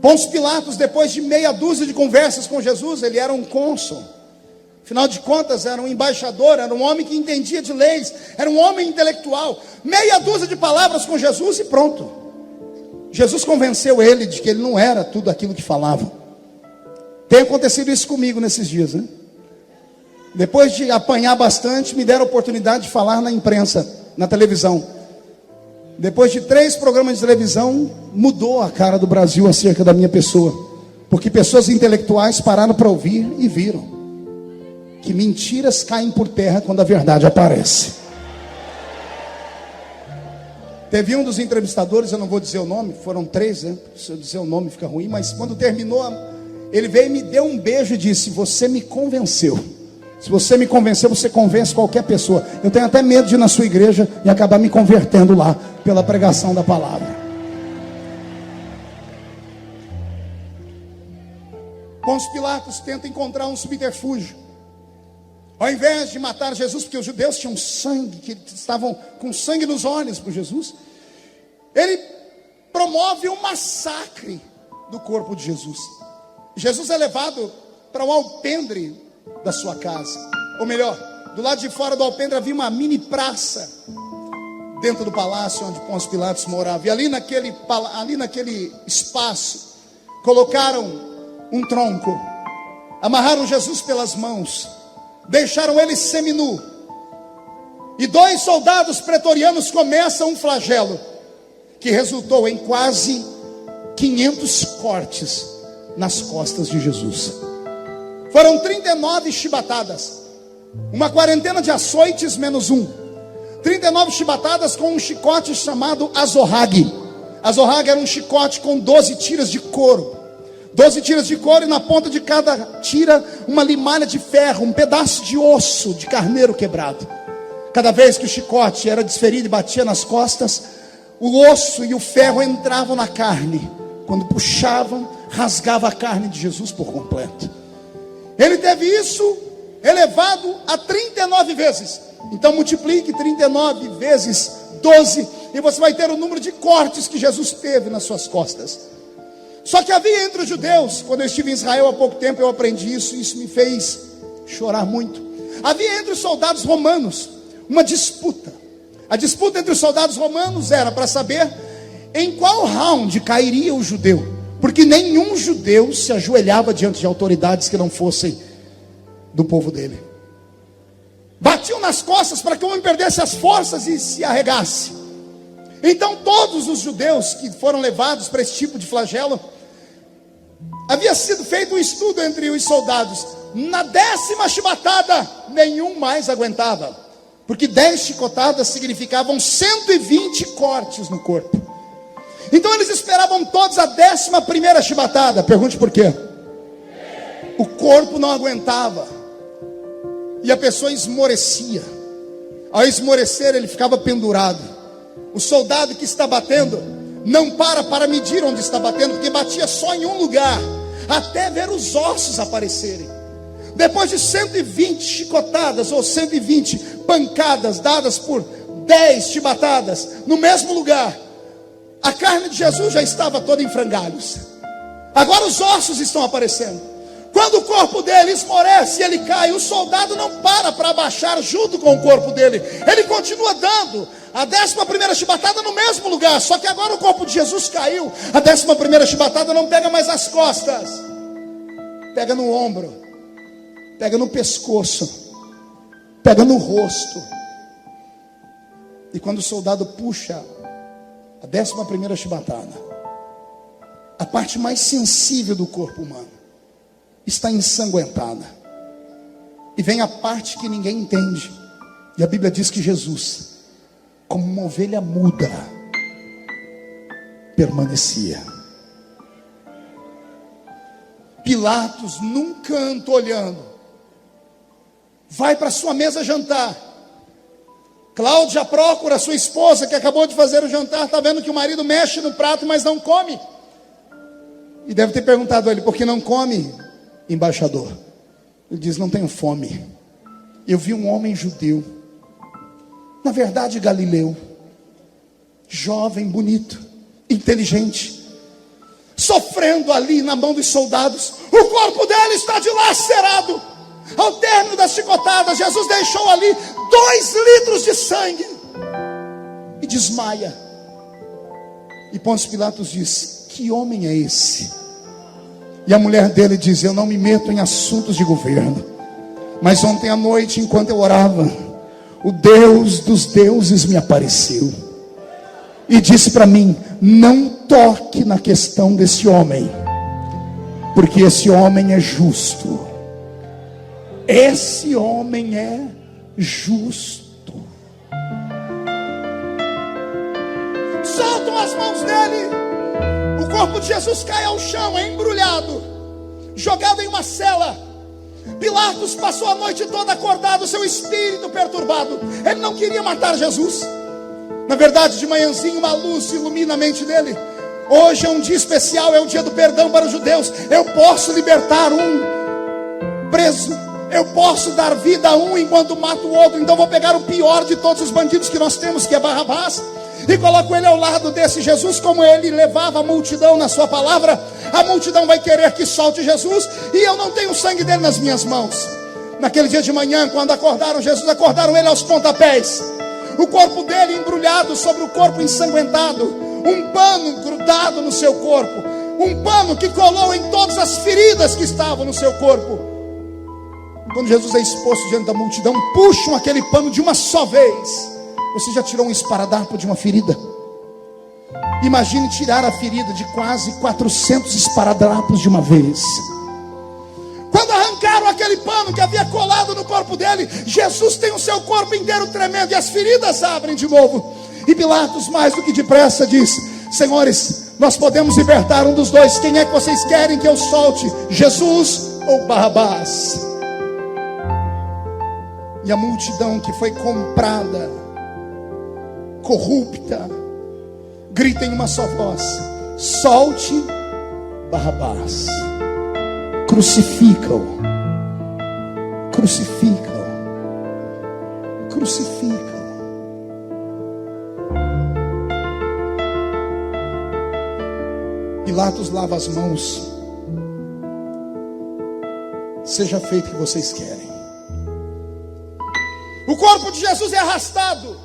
Speaker 1: Pôncio Pilatos, depois de meia dúzia de conversas com Jesus, ele era um cônsul. Afinal de contas, era um embaixador, era um homem que entendia de leis, era um homem intelectual. Meia dúzia de palavras com Jesus e pronto. Jesus convenceu ele de que ele não era tudo aquilo que falava. Tem acontecido isso comigo nesses dias, né? Depois de apanhar bastante, me deram a oportunidade de falar na imprensa, na televisão. Depois de 3 programas de televisão, mudou a cara do Brasil acerca da minha pessoa. Porque pessoas intelectuais pararam para ouvir e viram que mentiras caem por terra quando a verdade aparece. Teve um dos entrevistadores, eu não vou dizer o nome, foram 3, né? Se eu dizer o nome fica ruim, mas quando terminou, ele veio e me deu um beijo e disse: você me convenceu. Se você me convenceu, você convence qualquer pessoa. Eu tenho até medo de ir na sua igreja e acabar me convertendo lá, pela pregação da palavra. Pôncio Pilatos tenta encontrar um subterfúgio. Ao invés de matar Jesus, porque os judeus tinham sangue, que estavam com sangue nos olhos por Jesus, ele promove um massacre do corpo de Jesus. Jesus é levado para o alpendre da sua casa, ou melhor, do lado de fora do alpendre havia uma mini praça dentro do palácio onde Pôncio Pilatos morava. E ali naquele espaço colocaram um tronco, amarraram Jesus pelas mãos, deixaram ele seminu, e 2 soldados pretorianos começam um flagelo que resultou em quase 500 cortes nas costas de Jesus. Foram 39 chibatadas, uma quarentena de açoites menos 1, 39 chibatadas com um chicote chamado azorrague. Azorrague era um chicote com 12 tiras de couro. 12 tiras de couro, e na ponta de cada tira uma limalha de ferro, um pedaço de osso de carneiro quebrado. Cada vez que o chicote era desferido e batia nas costas, o osso e o ferro entravam na carne. Quando puxavam, rasgava a carne de Jesus por completo. Ele teve isso elevado a 39 vezes. Então multiplique 39 vezes 12 e você vai ter o número de cortes que Jesus teve nas suas costas. Só que havia entre os judeus, quando eu estive em Israel há pouco tempo, eu aprendi isso, e isso me fez chorar muito. Havia entre os soldados romanos uma disputa. A disputa entre os soldados romanos era para saber em qual round cairia o judeu, porque nenhum judeu se ajoelhava diante de autoridades que não fossem do povo dele. Batiam nas costas para que o homem perdesse as forças e se arregasse. Então todos os judeus que foram levados para esse tipo de flagelo, havia sido feito um estudo entre os soldados. Na 10ª chibatada, nenhum mais aguentava, porque 10 chicotadas significavam 120 cortes no corpo. Então eles esperavam todos a 11ª chibatada. Pergunte por quê? O corpo não aguentava, e a pessoa esmorecia. Ao esmorecer, ele ficava pendurado. O soldado que está batendo não para medir onde está batendo, porque batia só em um lugar, até ver os ossos aparecerem. Depois de 120 chicotadas ou 120 pancadas dadas por 10 chibatadas no mesmo lugar, a carne de Jesus já estava toda em frangalhos. Agora os ossos estão aparecendo. Quando o corpo dele esmorece e ele cai, o soldado não para abaixar junto com o corpo dele. Ele continua dando a 11ª chibatada no mesmo lugar. Só que agora o corpo de Jesus caiu. A 11ª chibatada não pega mais as costas, pega no ombro, pega no pescoço, pega no rosto. E quando o soldado puxa a 11ª chibatada, a parte mais sensível do corpo humano está ensanguentada, e vem a parte que ninguém entende. E a Bíblia diz que Jesus, como uma ovelha muda, permanecia. Pilatos, num canto olhando, vai para sua mesa jantar. Cláudia procura sua esposa, que acabou de fazer o jantar, está vendo que o marido mexe no prato, mas não come. E deve ter perguntado a ele: por que não come, embaixador? Ele diz: não tenho fome. Eu vi um homem judeu, na verdade galileu, jovem, bonito, inteligente, sofrendo ali na mão dos soldados. O corpo dele está dilacerado, Ao término das chicotadas, Jesus deixou ali 2 litros de sangue e desmaia. E Pôncio Pilatos diz: que homem é esse? E a mulher dele diz: eu não me meto em assuntos de governo, mas ontem à noite, enquanto eu orava, o Deus dos deuses me apareceu e disse para mim: não toque na questão desse homem, porque esse homem é justo. Esse homem é justo. Soltam as mãos dele. O corpo de Jesus cai ao chão, é embrulhado, jogado em uma cela. Pilatos passou a noite toda acordado, seu espírito perturbado. Ele não queria matar Jesus. Na verdade, de manhãzinho uma luz ilumina a mente dele. Hoje é um dia especial, é o dia do perdão para os judeus. Eu posso libertar um preso, eu posso dar vida a um enquanto mato o outro. Então vou pegar o pior de todos os bandidos que nós temos, que é Barrabás, e coloco ele ao lado desse Jesus. Como ele levava a multidão na sua palavra, a multidão vai querer que solte Jesus, e eu não tenho o sangue dele nas minhas mãos. Naquele dia de manhã, quando acordaram Jesus, acordaram ele aos pontapés. O corpo dele embrulhado sobre o corpo ensanguentado, um pano grudado no seu corpo, um pano que colou em todas as feridas que estavam no seu corpo. Quando Jesus é exposto diante da multidão, puxam aquele pano de uma só vez. Você já tirou um esparadrapo de uma ferida? Imagine tirar a ferida de quase 400 esparadrapos de uma vez. Quando arrancaram aquele pano que havia colado no corpo dele, Jesus tem o seu corpo inteiro tremendo e as feridas abrem de novo. E Pilatos, mais do que depressa, diz: senhores, nós podemos libertar um dos dois. Quem é que vocês querem que eu solte? Jesus ou Barrabás? E a multidão que foi comprada, corrupta, grita em uma só voz: solte Barrabás. Crucificam, crucificam, crucificam. Pilatos lava as mãos. Seja feito o que vocês querem. O corpo de Jesus é arrastado,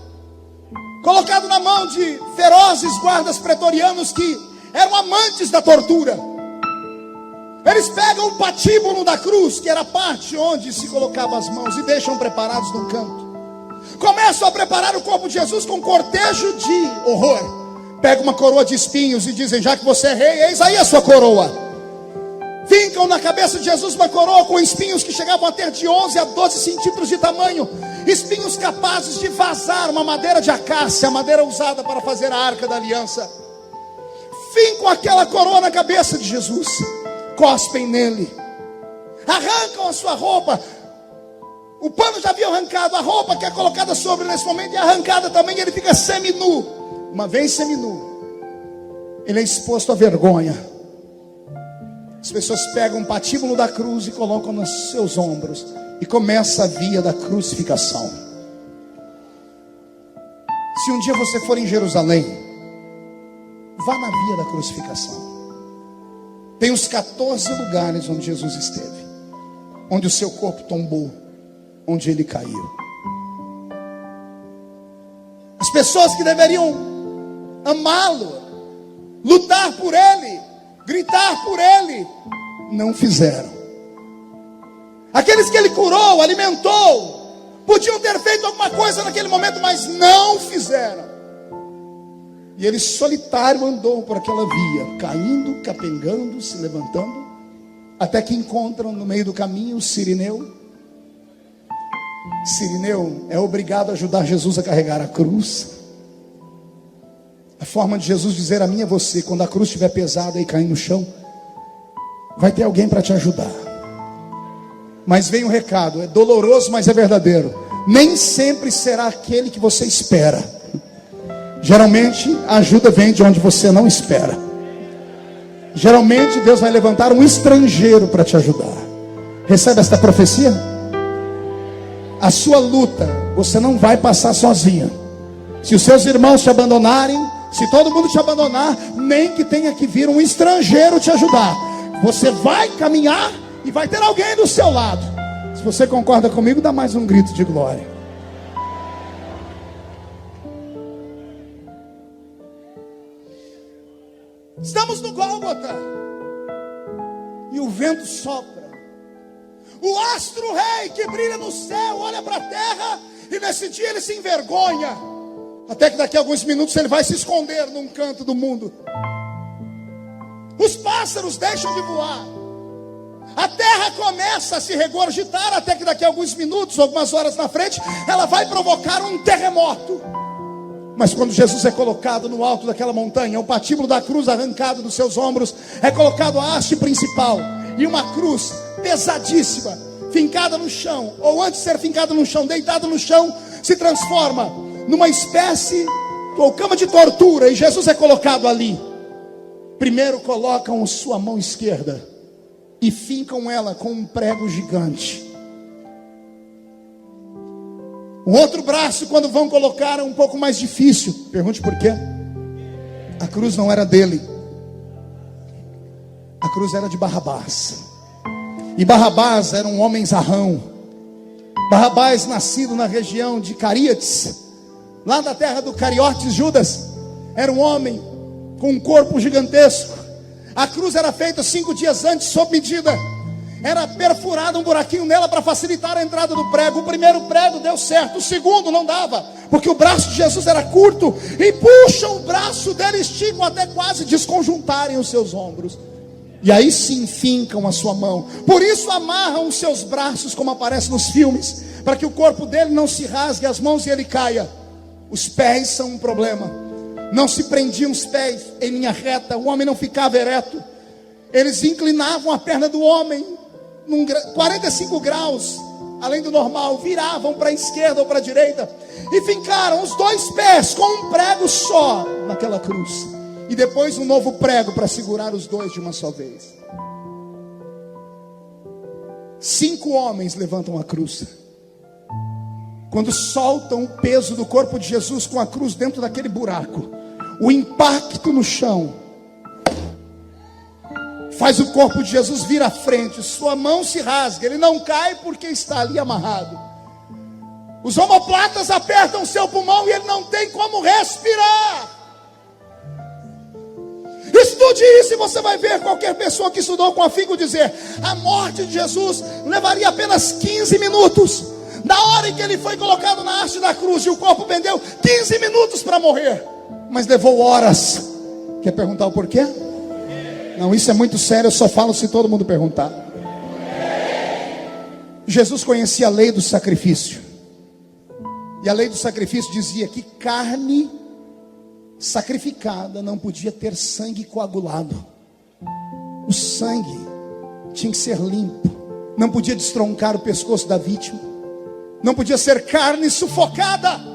Speaker 1: colocado na mão de ferozes guardas pretorianos que eram amantes da tortura. Eles pegam o patíbulo da cruz, que era a parte onde se colocava as mãos, e deixam preparados num canto. Começam a preparar o corpo de Jesus com um cortejo de horror. Pegam uma coroa de espinhos e dizem: já que você é rei, eis aí a sua coroa. Fincam na cabeça de Jesus uma coroa com espinhos que chegavam a ter de 11 a 12 centímetros de tamanho. Espinhos capazes de vazar uma madeira de acácia, a madeira usada para fazer a arca da aliança. Fincam aquela coroa na cabeça de Jesus. Cospem nele. Arrancam a sua roupa. O pano já havia arrancado. A roupa que é colocada sobre nesse momento é arrancada também. Ele fica seminu. Uma vez seminu, ele é exposto à vergonha. As pessoas pegam um patíbulo da cruz e colocam nos seus ombros, e começa a via da crucificação. Se um dia você for em Jerusalém, vá na via da crucificação. Tem os 14 lugares onde Jesus esteve, onde o seu corpo tombou, onde ele caiu. As pessoas que deveriam amá-lo, lutar por ele, gritar por ele, não fizeram. Aqueles que ele curou, alimentou, podiam ter feito alguma coisa naquele momento, mas não fizeram. E ele solitário andou por aquela via, caindo, capengando, se levantando, até que encontram no meio do caminho o Cirineu. Cirineu é obrigado a ajudar Jesus a carregar a cruz. A forma de Jesus dizer a mim e a você: quando a cruz estiver pesada e cair no chão, vai ter alguém para te ajudar. Mas vem um recado: é doloroso, mas é verdadeiro. Nem sempre será aquele que você espera. Geralmente a ajuda vem de onde você não espera. Geralmente Deus vai levantar um estrangeiro para te ajudar. Recebe esta profecia? A sua luta você não vai passar sozinha. Se os seus irmãos te abandonarem, se todo mundo te abandonar, nem que tenha que vir um estrangeiro te ajudar. Você vai caminhar e vai ter alguém do seu lado. Se você concorda comigo, dá mais um grito de glória. Estamos no Gólgota e o vento sopra. O astro-rei que brilha no céu olha para a terra e nesse dia ele se envergonha. Até que daqui a alguns minutos ele vai se esconder num canto do mundo. Os pássaros deixam de voar. A terra começa a se regurgitar até que daqui a alguns minutos, algumas horas na frente, ela vai provocar um terremoto. Mas quando Jesus é colocado no alto daquela montanha, o patíbulo da cruz arrancado dos seus ombros, é colocado a haste principal e uma cruz pesadíssima, fincada no chão, ou antes de ser fincada no chão, deitada no chão, se transforma numa espécie ou cama de tortura, e Jesus é colocado ali. Primeiro colocam sua mão esquerda e fincam ela com um prego gigante. O outro braço, quando vão colocar, é um pouco mais difícil. Pergunte por quê? A cruz não era dele. A cruz era de Barrabás. E Barrabás era um homem zarrão. Barrabás, nascido na região de Caríates, lá da terra do Cariotes Judas, era um homem com um corpo gigantesco. A cruz era feita 5 dias antes, sob medida. Era perfurado um buraquinho nela para facilitar a entrada do prego. O primeiro prego deu certo, o segundo não dava, porque o braço de Jesus era curto, e puxam o braço dele, esticam até quase desconjuntarem os seus ombros. E aí sim fincam a sua mão. Por isso amarram os seus braços, como aparece nos filmes, para que o corpo dele não se rasgue as mãos e ele caia. Os pés são um problema. Não se prendiam os pés em linha reta, o homem não ficava ereto. Eles inclinavam a perna do homem 45 graus, além do normal, viravam para a esquerda ou para a direita, e fincaram os 2 pés com um prego só naquela cruz, e depois um novo prego para segurar os 2 de uma só vez. 5 homens levantam a cruz. Quando soltam o peso do corpo de Jesus com a cruz dentro daquele buraco, o impacto no chão faz o corpo de Jesus vir à frente, sua mão se rasga, ele não cai porque está ali amarrado. Os omoplatas apertam seu pulmão e ele não tem como respirar. Estude isso e você vai ver qualquer pessoa que estudou com afinco dizer: a morte de Jesus levaria apenas 15 minutos. Da hora em que ele foi colocado na haste da cruz e o corpo pendeu, 15 minutos para morrer, mas levou horas. Quer perguntar o porquê? Não, isso é muito sério, eu só falo se todo mundo perguntar. Jesus conhecia a lei do sacrifício. E a lei do sacrifício dizia que carne sacrificada não podia ter sangue coagulado. O sangue tinha que ser limpo. Não podia destroncar o pescoço da vítima. Não podia ser carne sufocada.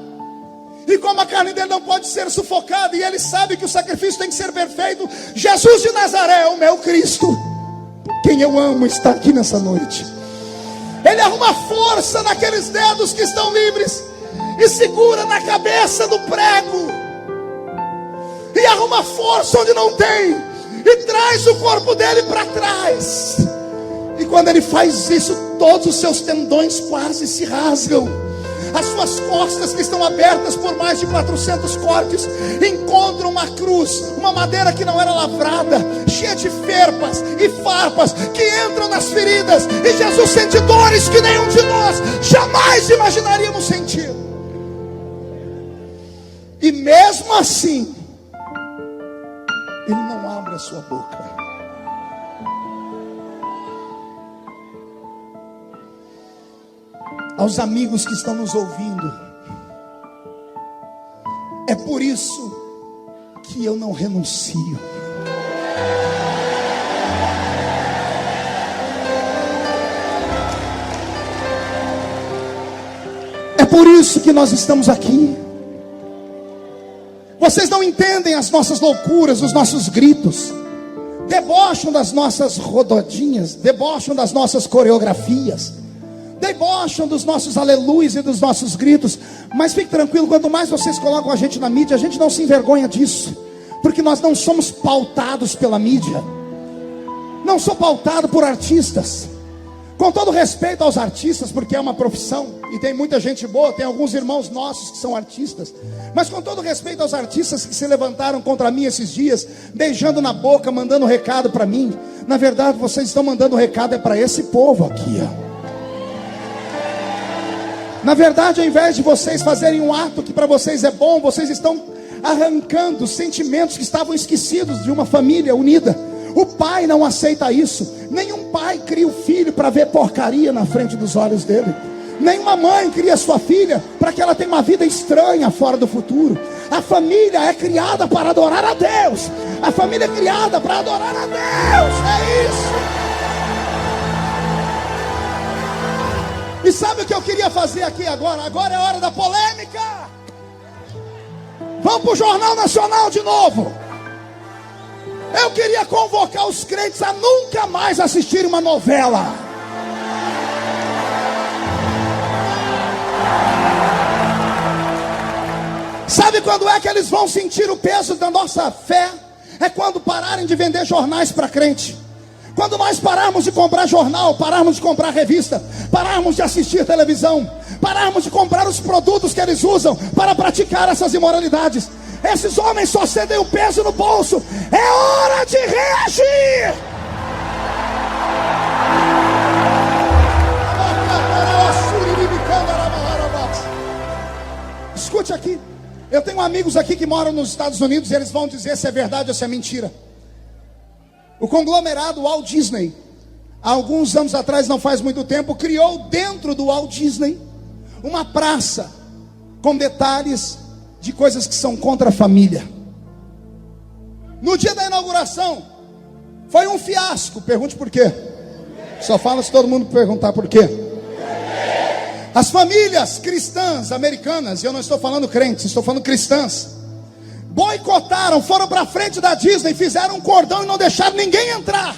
Speaker 1: E como a carne dele não pode ser sufocada, e ele sabe que o sacrifício tem que ser perfeito, Jesus de Nazaré, o meu Cristo, quem eu amo, está aqui nessa noite. Ele arruma força naqueles dedos que estão livres e segura na cabeça do prego, e arruma força onde não tem, e traz o corpo dele para trás. E quando ele faz isso, todos os seus tendões quase se rasgam. As suas costas, que estão abertas por mais de 400 cortes, encontram uma cruz, uma madeira que não era lavrada, cheia de ferpas e farpas que entram nas feridas, e Jesus sente dores que nenhum de nós jamais imaginaríamos sentir. E mesmo assim, ele não abre a sua boca. Aos amigos que estão nos ouvindo, é por isso que eu não renuncio. É por isso que nós estamos aqui. Vocês não entendem as nossas loucuras, os nossos gritos, debocham das nossas rododinhas, debocham das nossas coreografias, debocham dos nossos aleluias e dos nossos gritos. Mas fique tranquilo, quanto mais vocês colocam a gente na mídia, a gente não se envergonha disso, porque nós não somos pautados pela mídia. Não sou pautado por artistas. Com todo respeito aos artistas, porque é uma profissão, e tem muita gente boa, tem alguns irmãos nossos que são artistas, mas com todo respeito aos artistas que se levantaram contra mim esses dias, beijando na boca, mandando recado para mim, na verdade vocês estão mandando recado para esse povo aqui, ó. Na verdade, ao invés de vocês fazerem um ato que para vocês é bom, vocês estão arrancando sentimentos que estavam esquecidos de uma família unida. O pai não aceita isso. Nenhum pai cria o filho para ver porcaria na frente dos olhos dele. Nenhuma mãe cria sua filha para que ela tenha uma vida estranha fora do futuro. A família é criada para adorar a Deus. A família é criada para adorar a Deus. É isso. E sabe o que eu queria fazer aqui agora? Agora é hora da polêmica. Vamos para o Jornal Nacional de novo. Eu queria convocar os crentes a nunca mais assistir uma novela. Sabe quando é que eles vão sentir o peso da nossa fé? É quando pararem de vender jornais para crente. Quando nós pararmos de comprar jornal, pararmos de comprar revista, pararmos de assistir televisão, pararmos de comprar os produtos que eles usam para praticar essas imoralidades. Esses homens só sentem o peso no bolso. É hora de reagir. Escute aqui. Eu tenho amigos aqui que moram nos Estados Unidos e eles vão dizer se é verdade ou se é mentira. O conglomerado Walt Disney, há alguns anos atrás, não faz muito tempo, criou dentro do Walt Disney uma praça com detalhes de coisas que são contra a família. No dia da inauguração, foi um fiasco. Pergunte por quê. Só fala se todo mundo perguntar por quê. As famílias cristãs americanas, e eu não estou falando crentes, estou falando cristãs, boicotaram, foram para frente da Disney, fizeram um cordão e não deixaram ninguém entrar.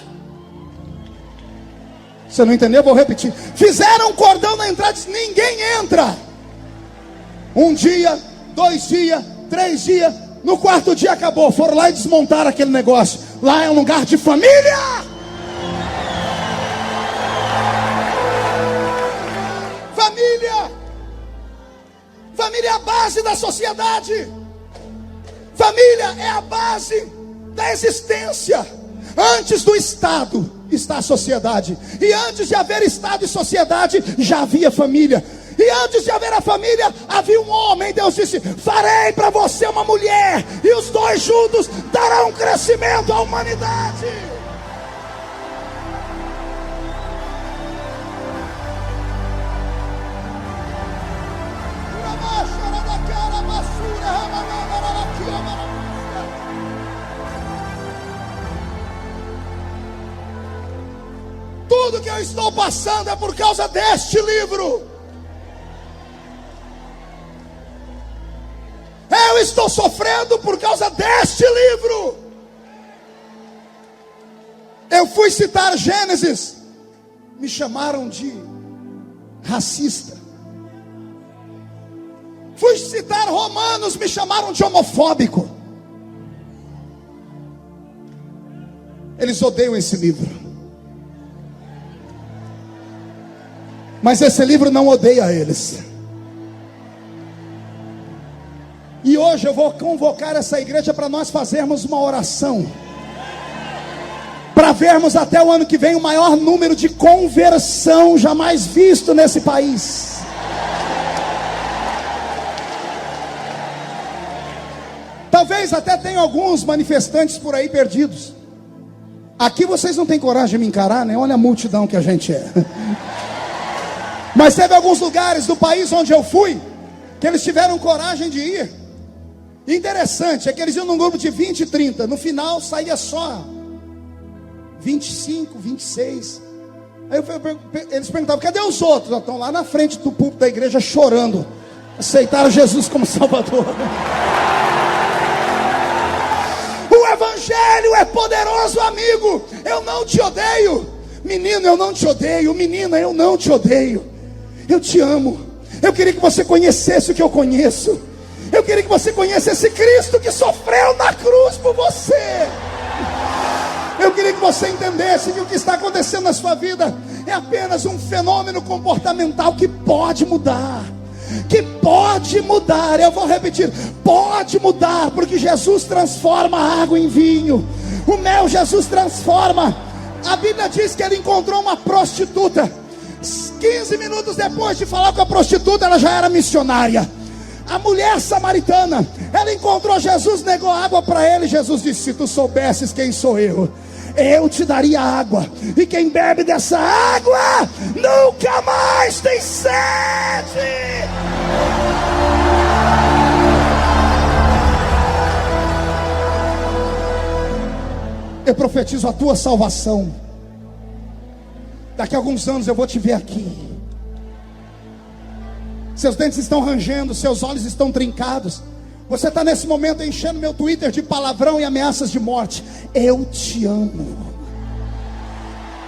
Speaker 1: Você não entendeu? Vou repetir. Fizeram um cordão na entrada e ninguém entra. Um dia, 2 dias, 3 dias, no 4º dia acabou. Foram lá e desmontaram aquele negócio. Lá é um lugar de família. Família. Família é a base da sociedade. Família é a base da existência. Antes do Estado está a sociedade. E antes de haver Estado e sociedade, já havia família. E antes de haver a família, havia um homem. Deus disse: farei para você uma mulher, e os dois juntos darão crescimento à humanidade. Tudo que eu estou passando é por causa deste livro. Eu estou sofrendo por causa deste livro. Eu fui citar Gênesis, me chamaram de racista. Fui citar Romanos, me chamaram de homofóbico. Eles odeiam esse livro. Mas esse livro não odeia eles. E hoje eu vou convocar essa igreja para nós fazermos uma oração, para vermos até o ano que vem o maior número de conversão jamais visto nesse país. Talvez até tenha alguns manifestantes por aí perdidos. Aqui vocês não têm coragem de me encarar, né? Olha a multidão que a gente é. Mas teve alguns lugares do país onde eu fui, que eles tiveram coragem de ir. Interessante, é que eles iam num grupo de 20 e 30. No final saía só 25, 26. Aí eles perguntavam: cadê os outros? Já estão lá na frente do púlpito da igreja chorando. Aceitaram Jesus como Salvador. O evangelho é poderoso, amigo. Eu não te odeio. Menino, eu não te odeio. Menina, eu não te odeio. Eu te amo. Eu queria que você conhecesse o que eu conheço. Eu queria que você conhecesse esse Cristo que sofreu na cruz por você. Eu queria que você entendesse que o que está acontecendo na sua vida é apenas um fenômeno comportamental que pode mudar. Que pode mudar, eu vou repetir, pode mudar, porque Jesus transforma a água em vinho, o mel Jesus transforma. A Bíblia diz que ele encontrou uma prostituta, 15 minutos depois de falar com a prostituta, ela já era missionária. A mulher samaritana, ela encontrou Jesus, negou água para ele. Jesus disse: se tu soubesses quem sou eu te daria água, e quem bebe dessa água nunca mais tem sede. Eu profetizo a tua salvação. Daqui a alguns anos eu vou te ver aqui. Seus dentes estão rangendo, seus olhos estão trincados. Você está nesse momento enchendo meu Twitter de palavrão e ameaças de morte. Eu te amo.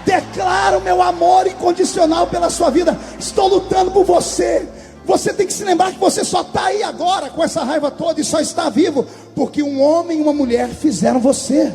Speaker 1: Declaro meu amor incondicional pela sua vida. Estou lutando por você. Você tem que se lembrar que você só está aí agora com essa raiva toda e só está vivo porque um homem e uma mulher fizeram você.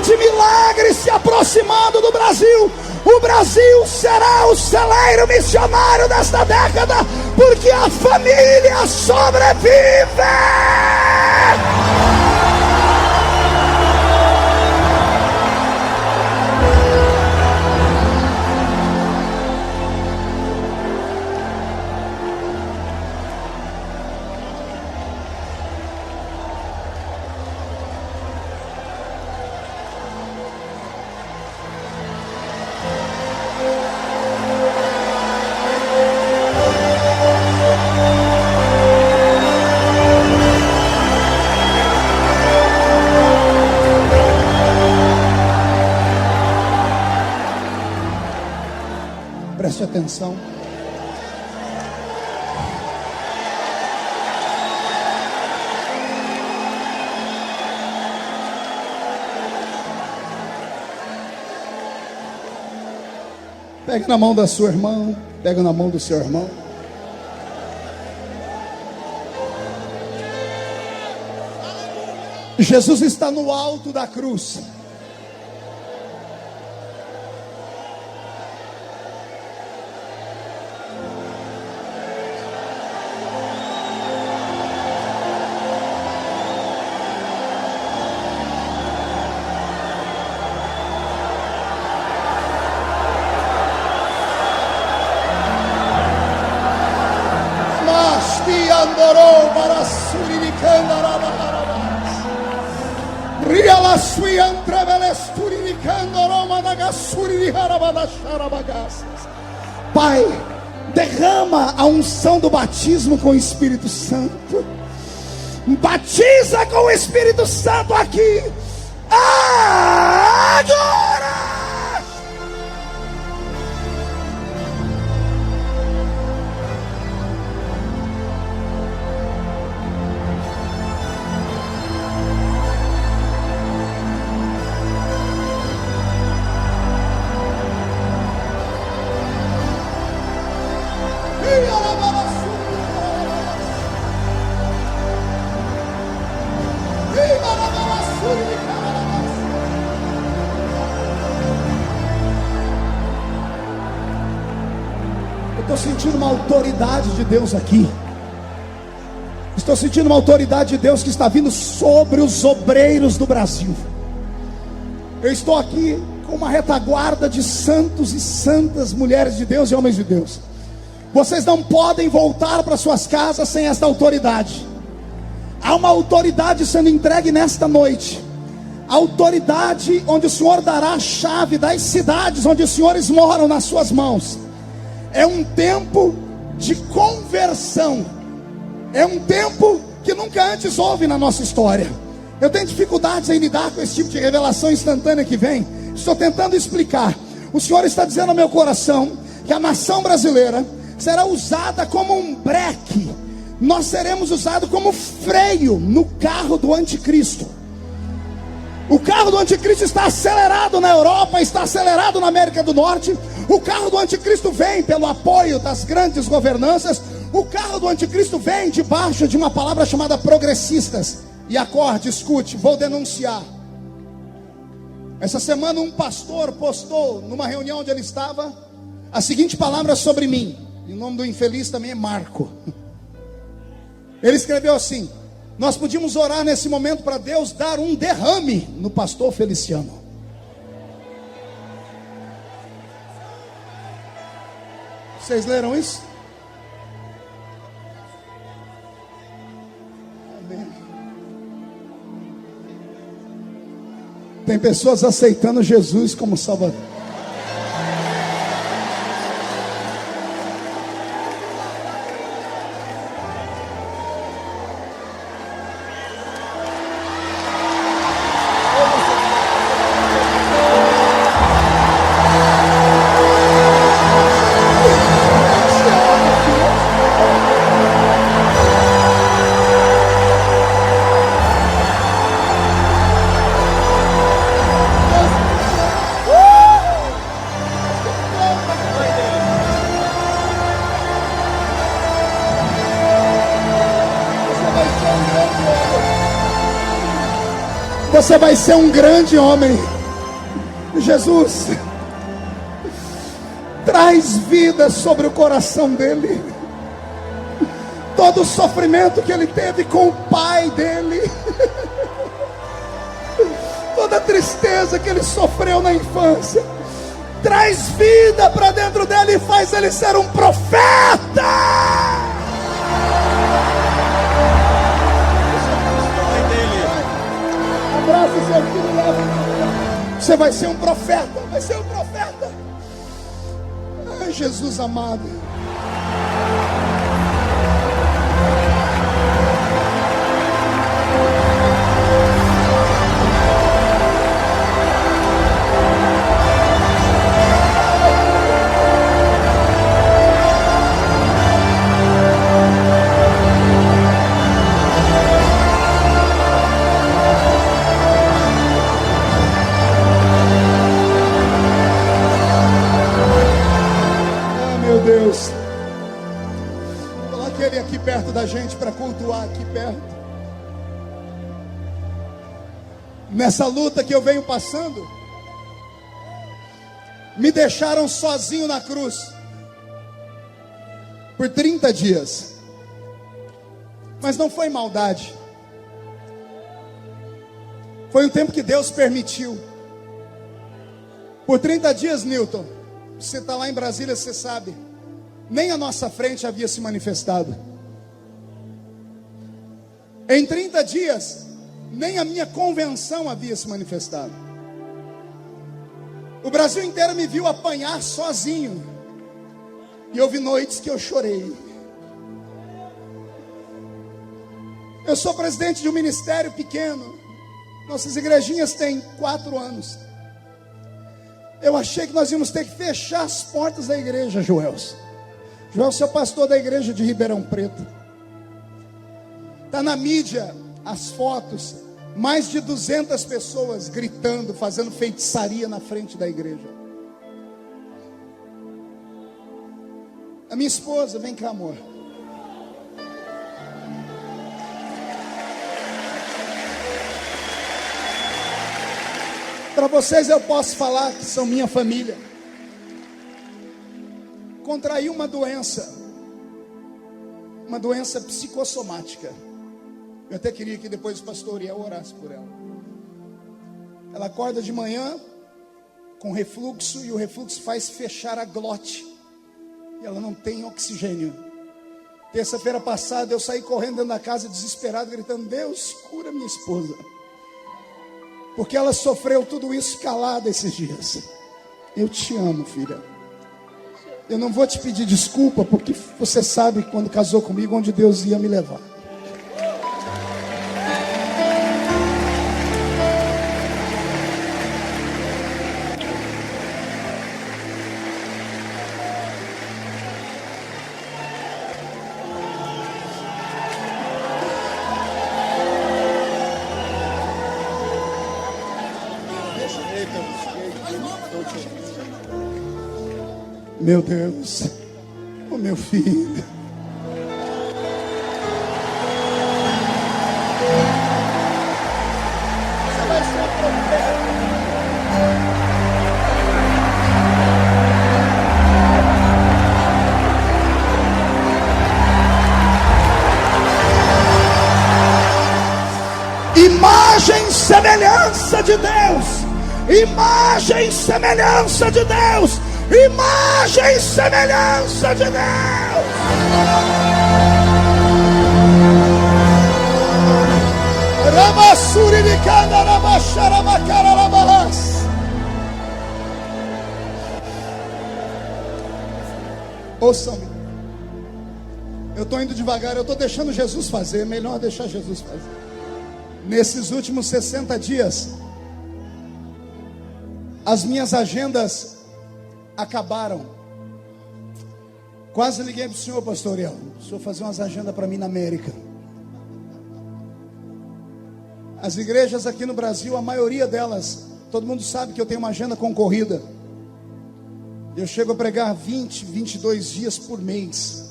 Speaker 1: De milagres se aproximando do Brasil. O Brasil será o celeiro missionário desta década, porque a família sobrevive. Preste atenção. Pega na mão da sua irmã, pega na mão do seu irmão. Jesus está no alto da cruz. Pai, derrama a unção do batismo com o Espírito Santo. Batiza com o Espírito Santo aqui agora. Estou sentindo uma autoridade de Deus aqui. Estou sentindo uma autoridade de Deus que está vindo sobre os obreiros do Brasil. Eu estou aqui com uma retaguarda de santos e santas mulheres de Deus e homens de Deus. Vocês não podem voltar para suas casas sem esta autoridade. Há uma autoridade sendo entregue nesta noite. A autoridade onde o Senhor dará a chave das cidades onde os senhores moram nas suas mãos. É um tempo de conversão. É um tempo que nunca antes houve na nossa história. Eu tenho dificuldades em lidar com esse tipo de revelação instantânea que vem. Estou tentando explicar. O Senhor está dizendo ao meu coração que a nação brasileira será usada como um breque. Nós seremos usados como freio no carro do anticristo. O carro do anticristo está acelerado na Europa, está acelerado na América do Norte. O carro do anticristo vem pelo apoio das grandes governanças. O carro do anticristo vem debaixo de uma palavra chamada progressistas. E acorde, escute, vou denunciar. Essa semana um pastor postou numa reunião onde ele estava a seguinte palavra sobre mim. E o nome do infeliz também é Marco. Ele escreveu assim: nós podíamos orar nesse momento para Deus dar um derrame no pastor Feliciano. Vocês leram isso? Amém. Tem pessoas aceitando Jesus como Salvador. Você vai ser um grande homem. Jesus traz vida sobre o coração dele. Todo o sofrimento que ele teve com o pai dele, toda a tristeza que ele sofreu na infância, traz vida para dentro dele e faz ele ser um profeta. Abraça o seu filho lá. Você vai ser um profeta. Vai ser um profeta. Ai, Jesus amado. Deus, coloque ele aqui perto da gente para cultuar aqui perto. Nessa luta que eu venho passando, me deixaram sozinho na cruz por 30 dias. Mas não foi maldade. Foi um tempo que Deus permitiu. Por 30 dias, Newton, você está lá em Brasília, você sabe, nem a nossa frente havia se manifestado. Em 30 dias, nem a minha convenção havia se manifestado. O Brasil inteiro me viu apanhar sozinho. E houve noites que eu chorei. Eu sou presidente de um ministério pequeno. Nossas igrejinhas têm 4 anos. Eu achei que nós íamos ter que fechar as portas da igreja, Joelson. Joelson é o pastor da igreja de Ribeirão Preto. Está na mídia as fotos. Mais de 200 pessoas gritando, fazendo feitiçaria na frente da igreja. A minha esposa, vem cá, amor. Para vocês eu posso falar que são minha família. Contraí uma doença psicossomática. Eu até queria que depois o pastor Uriel orasse por ela. Ela acorda de manhã com refluxo, e o refluxo faz fechar a glote, e ela não tem oxigênio. Terça-feira passada eu saí correndo dentro da casa desesperado, gritando: Deus, cura minha esposa, porque ela sofreu tudo isso calada esses dias. Eu te amo, filha. Eu não vou te pedir desculpa, porque você sabe quando casou comigo onde Deus ia me levar. Meu Deus, o meu filho. Você vai ser profeta. Imagem e semelhança de Deus. Imagem e semelhança de Deus. Imagem e semelhança de Deus. Ouçam-me. Eu estou indo devagar, eu estou deixando Jesus fazer. É melhor deixar Jesus fazer. Nesses últimos 60 dias, as minhas agendas acabaram. Quase liguei para o senhor, pastor Ariel. O senhor fazer umas agendas para mim na América. As igrejas aqui no Brasil, a maioria delas, todo mundo sabe que eu tenho uma agenda concorrida. Eu chego a pregar 20, 22 dias por mês.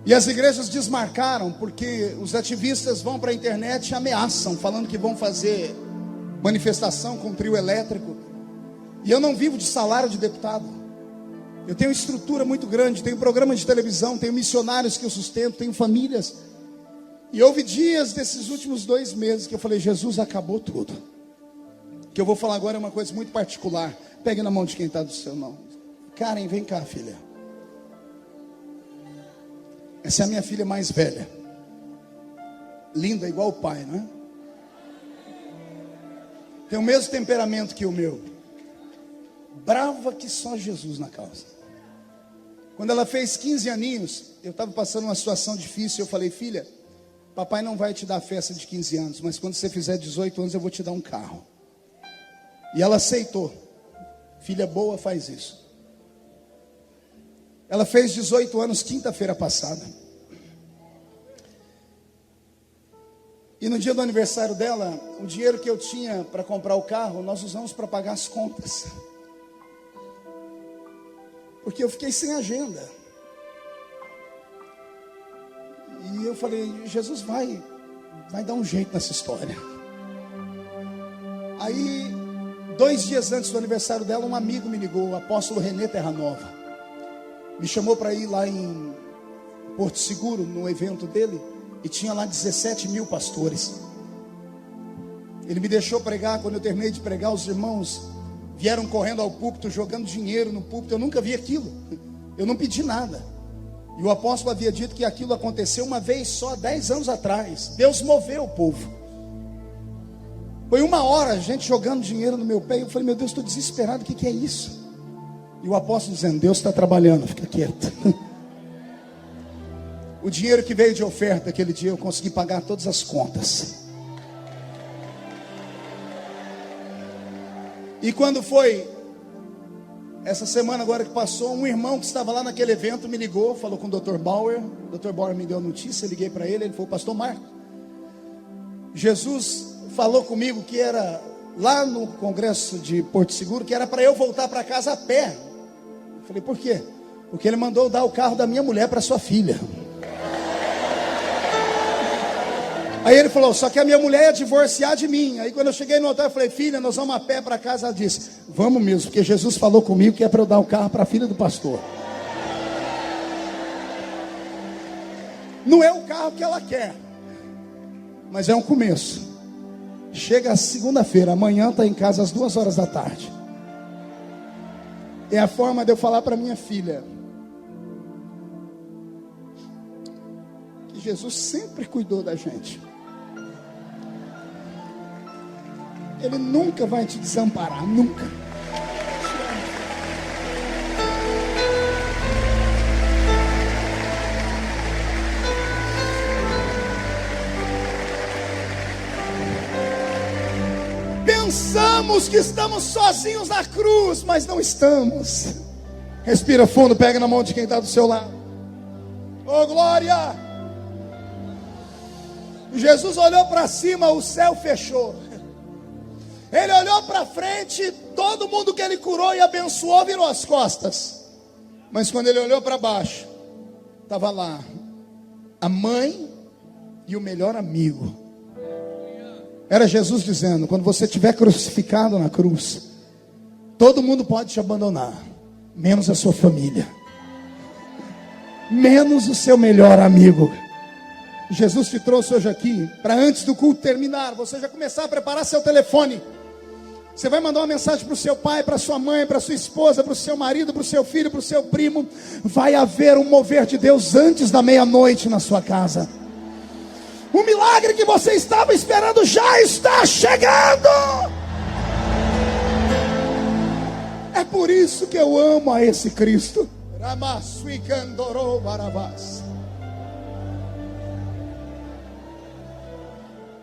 Speaker 1: E as igrejas desmarcaram, porque os ativistas vão para a internet e ameaçam, falando que vão fazer manifestação com trio elétrico. E eu não vivo de salário de deputado. Eu tenho estrutura muito grande, tenho programa de televisão, tenho missionários que eu sustento, tenho famílias. E houve dias desses últimos 2 meses que eu falei: Jesus, acabou tudo. O que eu vou falar agora é uma coisa muito particular. Pegue na mão de quem está do seu irmão. Karen, vem cá, filha. Essa é a minha filha mais velha. Linda igual o pai, não é? Tem o mesmo temperamento que o meu. Brava que só Jesus na causa. Quando ela fez 15 aninhos, eu estava passando uma situação difícil. Eu falei: filha, papai não vai te dar festa de 15 anos, mas quando você fizer 18 anos eu vou te dar um carro. E ela aceitou. Filha boa faz isso. Ela fez 18 anos quinta-feira passada. E no dia do aniversário dela, o dinheiro que eu tinha para comprar o carro, nós usamos para pagar as contas. Porque eu fiquei sem agenda. E eu falei: Jesus vai dar um jeito nessa história. Aí, 2 dias antes do aniversário dela, um amigo me ligou, o apóstolo René Terra Nova. Me chamou para ir lá em Porto Seguro, no evento dele. E tinha lá 17 mil pastores. Ele me deixou pregar. Quando eu terminei de pregar, os irmãos vieram correndo ao púlpito, jogando dinheiro no púlpito. Eu nunca vi aquilo. Eu não pedi nada. E o apóstolo havia dito que aquilo aconteceu uma vez só, 10 anos atrás. Deus moveu o povo. Foi 1 hora a gente jogando dinheiro no meu pé. Eu falei: meu Deus, estou desesperado, o que é isso? E o apóstolo dizendo: Deus está trabalhando, fica quieto. O dinheiro que veio de oferta aquele dia, eu consegui pagar todas as contas. E quando foi essa semana agora que passou, um irmão que estava lá naquele evento me ligou, falou com o Dr. Bauer. O Dr. Bauer me deu a notícia, eu liguei para ele falou: pastor Marco, Jesus falou comigo que era lá no congresso de Porto Seguro, que era para eu voltar para casa a pé. Eu falei: por quê? Porque ele mandou dar o carro da minha mulher para sua filha. Aí ele falou: só que a minha mulher ia divorciar de mim. Aí quando eu cheguei no hotel, eu falei: filha, nós vamos a pé para casa. Ela disse: vamos mesmo, porque Jesus falou comigo que é para eu dar o carro para a filha do pastor. Não é o carro que ela quer, mas é um começo. Chega segunda-feira, amanhã está em casa às 2 horas da tarde. É a forma de eu falar para minha filha que Jesus sempre cuidou da gente. Ele nunca vai te desamparar, nunca. Pensamos que estamos sozinhos na cruz, mas não estamos. Respira fundo, pega na mão de quem está do seu lado. Oh, glória! Jesus olhou para cima, o céu fechou. Ele olhou para frente, todo mundo que ele curou e abençoou virou as costas. Mas quando ele olhou para baixo, estava lá a mãe e o melhor amigo. Era Jesus dizendo: quando você estiver crucificado na cruz, todo mundo pode te abandonar, menos a sua família, menos o seu melhor amigo. Jesus te trouxe hoje aqui para, antes do culto terminar, você já começar a preparar seu telefone. Você vai mandar uma mensagem para o seu pai, para sua mãe, para sua esposa, para o seu marido, para o seu filho, para o seu primo. Vai haver um mover de Deus antes da meia-noite na sua casa. O milagre que você estava esperando já está chegando. É por isso que eu amo a esse Cristo.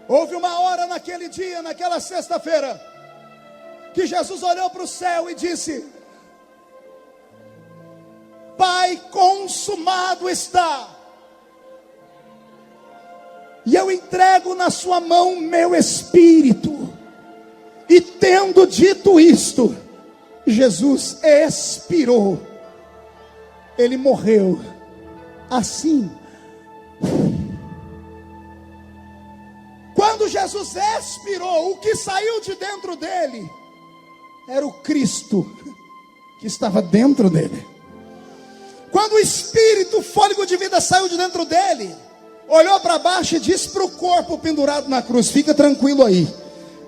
Speaker 1: Houve uma hora naquele dia, naquela sexta-feira, que Jesus olhou para o céu e disse: Pai, consumado está. E eu entrego na sua mão meu espírito. E tendo dito isto, Jesus expirou. Ele morreu. Assim. Quando Jesus expirou, o que saiu de dentro dele era o Cristo que estava dentro dele. Quando o espírito, o fôlego de vida saiu de dentro dele, olhou para baixo e disse para o corpo pendurado na cruz: fica tranquilo aí,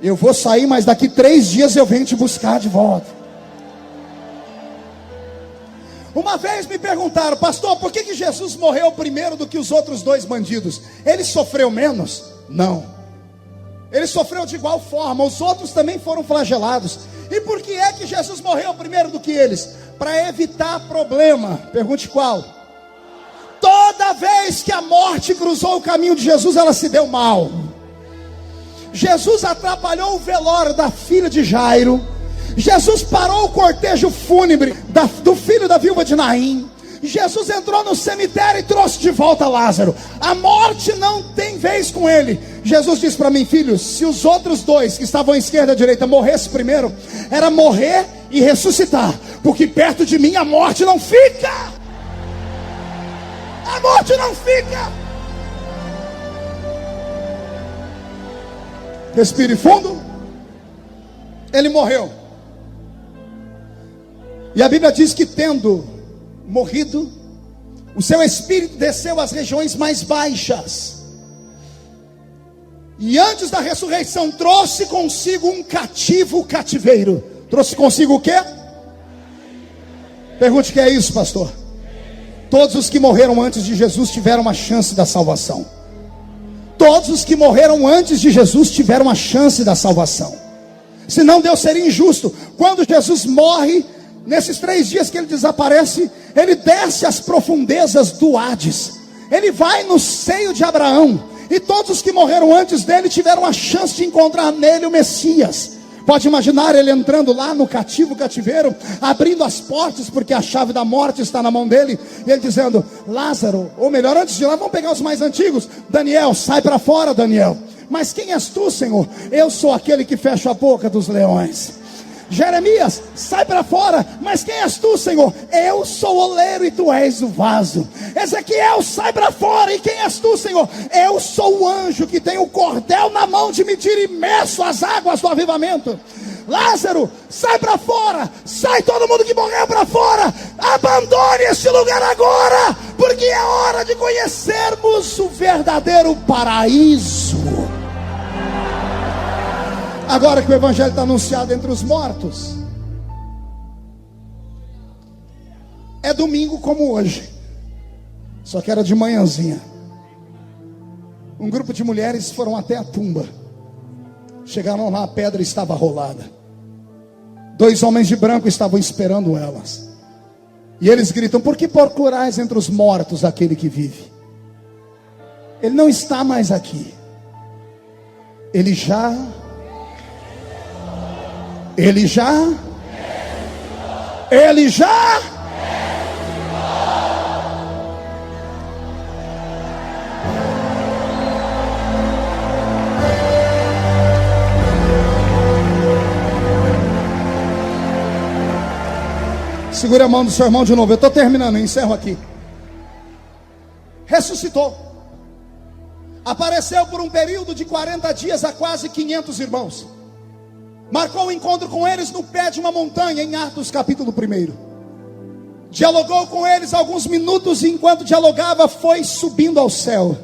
Speaker 1: eu vou sair, mas daqui 3 dias eu venho te buscar de volta. Uma vez me perguntaram: pastor, por que Jesus morreu primeiro do que os outros 2 bandidos? Ele sofreu menos? Não. Ele sofreu de igual forma, os outros também foram flagelados. E por que é que Jesus morreu primeiro do que eles? Para evitar problema. Pergunte qual? Toda vez que a morte cruzou o caminho de Jesus, ela se deu mal. Jesus atrapalhou o velório da filha de Jairo. Jesus parou o cortejo fúnebre do filho da viúva de Naim. Jesus entrou no cemitério e trouxe de volta Lázaro. A morte não tem vez com ele. Jesus disse para mim: filho, se os outros 2 que estavam à esquerda e à direita morressem primeiro, era morrer e ressuscitar, porque perto de mim a morte não fica. A morte não fica. Respire fundo. Ele morreu. E a Bíblia diz que, tendo morrido, o seu espírito desceu às regiões mais baixas. E antes da ressurreição trouxe consigo um cativeiro. Trouxe consigo o quê? Pergunte: o que é isso, pastor? Todos os que morreram antes de Jesus tiveram uma chance da salvação. Todos os que morreram antes de Jesus tiveram uma chance da salvação. Senão Deus seria injusto. Quando Jesus morre, nesses 3 dias que ele desaparece, ele desce às profundezas do Hades. Ele vai no seio de Abraão. E todos os que morreram antes dele tiveram a chance de encontrar nele o Messias. Pode imaginar ele entrando lá no cativeiro, abrindo as portas, porque a chave da morte está na mão dele. E ele dizendo: Lázaro, ou melhor, antes de lá, vamos pegar os mais antigos. Daniel, sai para fora, Daniel. Mas quem és tu, Senhor? Eu sou aquele que fecha a boca dos leões. Jeremias, sai para fora. Mas quem és tu, Senhor? Eu sou o oleiro e tu és o vaso. Ezequiel, sai para fora. E quem és tu, Senhor? Eu sou o anjo que tem o cordel na mão de medir e meço as águas do avivamento. Lázaro, sai para fora. Sai todo mundo que morreu para fora. Abandone este lugar agora, porque é hora de conhecermos o verdadeiro paraíso. Agora que o evangelho está anunciado entre os mortos, é domingo como hoje, só que era de manhãzinha. Um grupo de mulheres foram até a tumba. Chegaram lá, a pedra estava rolada. 2 homens de branco estavam esperando elas. E eles gritam: por que procurais entre os mortos aquele que vive? Ele não está mais aqui. Ele já Segure a mão do seu irmão de novo. Eu estou terminando, eu encerro aqui. Ressuscitou. Apareceu por um período de 40 dias a quase 500 irmãos. Marcou um encontro com eles no pé de uma montanha, em Atos capítulo 1. Dialogou com eles alguns minutos e enquanto dialogava foi subindo ao céu.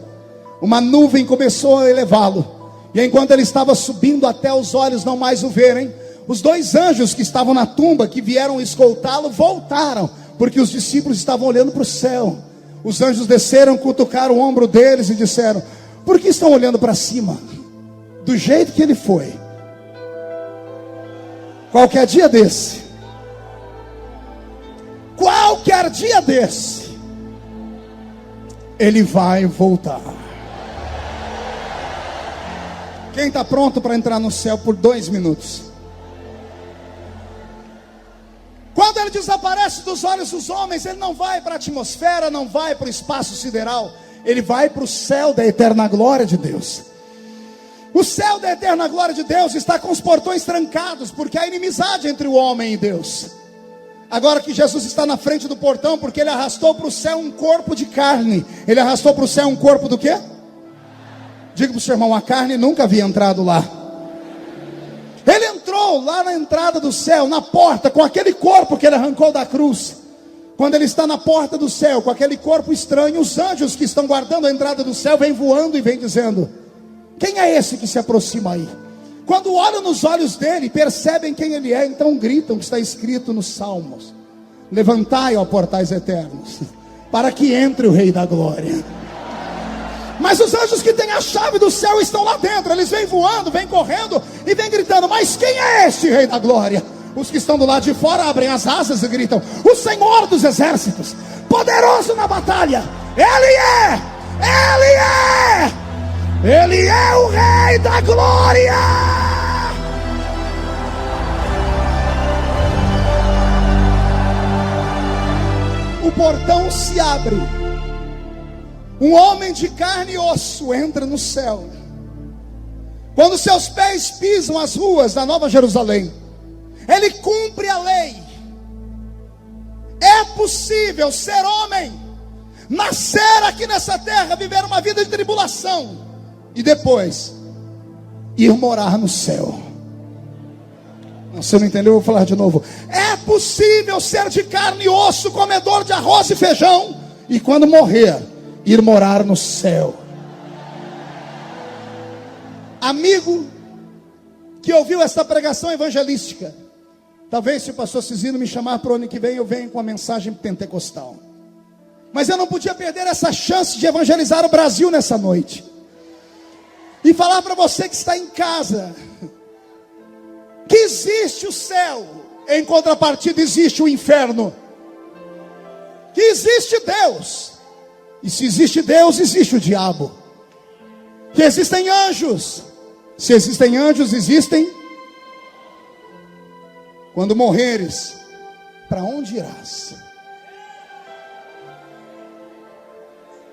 Speaker 1: Uma nuvem começou a elevá-lo. E enquanto ele estava subindo até os olhos não mais o verem, os 2 anjos que estavam na tumba, que vieram escoltá-lo, voltaram, porque os discípulos estavam olhando para o céu. Os anjos desceram, cutucaram o ombro deles e disseram: por que estão olhando para cima? Do jeito que ele foi, qualquer dia desse, ele vai voltar. Quem está pronto para entrar no céu por 2 minutos? Quando ele desaparece dos olhos dos homens, ele não vai para a atmosfera, não vai para o espaço sideral, ele vai para o céu da eterna glória de Deus. O céu da eterna glória de Deus está com os portões trancados, porque há inimizade entre o homem e Deus. Agora que Jesus está na frente do portão, porque ele arrastou para o céu um corpo de carne. Ele arrastou para o céu um corpo do quê? Diga para o seu irmão: a carne nunca havia entrado lá. Ele entrou lá na entrada do céu, na porta, com aquele corpo que ele arrancou da cruz. Quando ele está na porta do céu, com aquele corpo estranho, os anjos que estão guardando a entrada do céu vêm voando e vêm dizendo: quem é esse que se aproxima aí? Quando olham nos olhos dele, percebem quem ele é, então gritam, que está escrito nos Salmos: levantai, ó portais eternos, para que entre o Rei da Glória. Mas os anjos que têm a chave do céu estão lá dentro. Eles vêm voando, vêm correndo e vêm gritando: mas quem é este Rei da Glória? Os que estão do lado de fora abrem as asas e gritam: o Senhor dos exércitos, poderoso na batalha. Ele é o Rei da Glória. O portão se abre. Um homem de carne e osso entra no céu. Quando seus pés pisam as ruas da Nova Jerusalém, ele cumpre a lei. É possível ser homem, nascer aqui nessa terra, viver uma vida de tribulação e depois ir morar no céu. Você não entendeu? Eu vou falar de novo. É possível ser de carne e osso, comedor de arroz e feijão, e quando morrer, ir morar no céu. Amigo que ouviu essa pregação evangelística, talvez se o pastor Cizino me chamar para o ano que vem, eu venho com uma mensagem pentecostal. Mas eu não podia perder essa chance de evangelizar o Brasil nessa noite. E falar para você que está em casa, que existe o céu, em contrapartida existe o inferno. Que existe Deus. E se existe Deus, existe o diabo. Que existem anjos. Se existem anjos, existem. Quando morreres, para onde irás?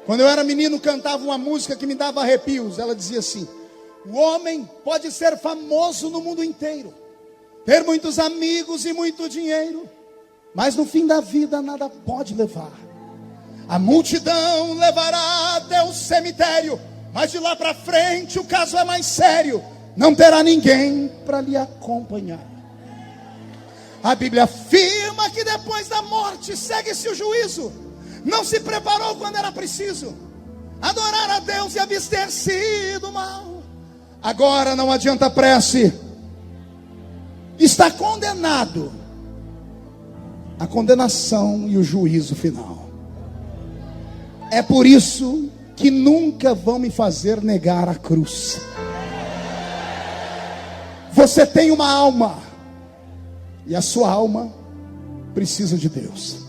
Speaker 1: Quando eu era menino, cantava uma música que me dava arrepios. Ela dizia assim: o homem pode ser famoso no mundo inteiro, ter muitos amigos e muito dinheiro, mas no fim da vida nada pode levar. A multidão levará até o cemitério, mas de lá para frente o caso é mais sério. Não terá ninguém para lhe acompanhar. A Bíblia afirma que depois da morte segue-se o juízo. Não se preparou quando era preciso adorar a Deus e abster-se do mal. Agora não adianta prece. Está condenado. A condenação e o juízo final. É por isso que nunca vão me fazer negar a cruz. Você tem uma alma, e a sua alma precisa de Deus.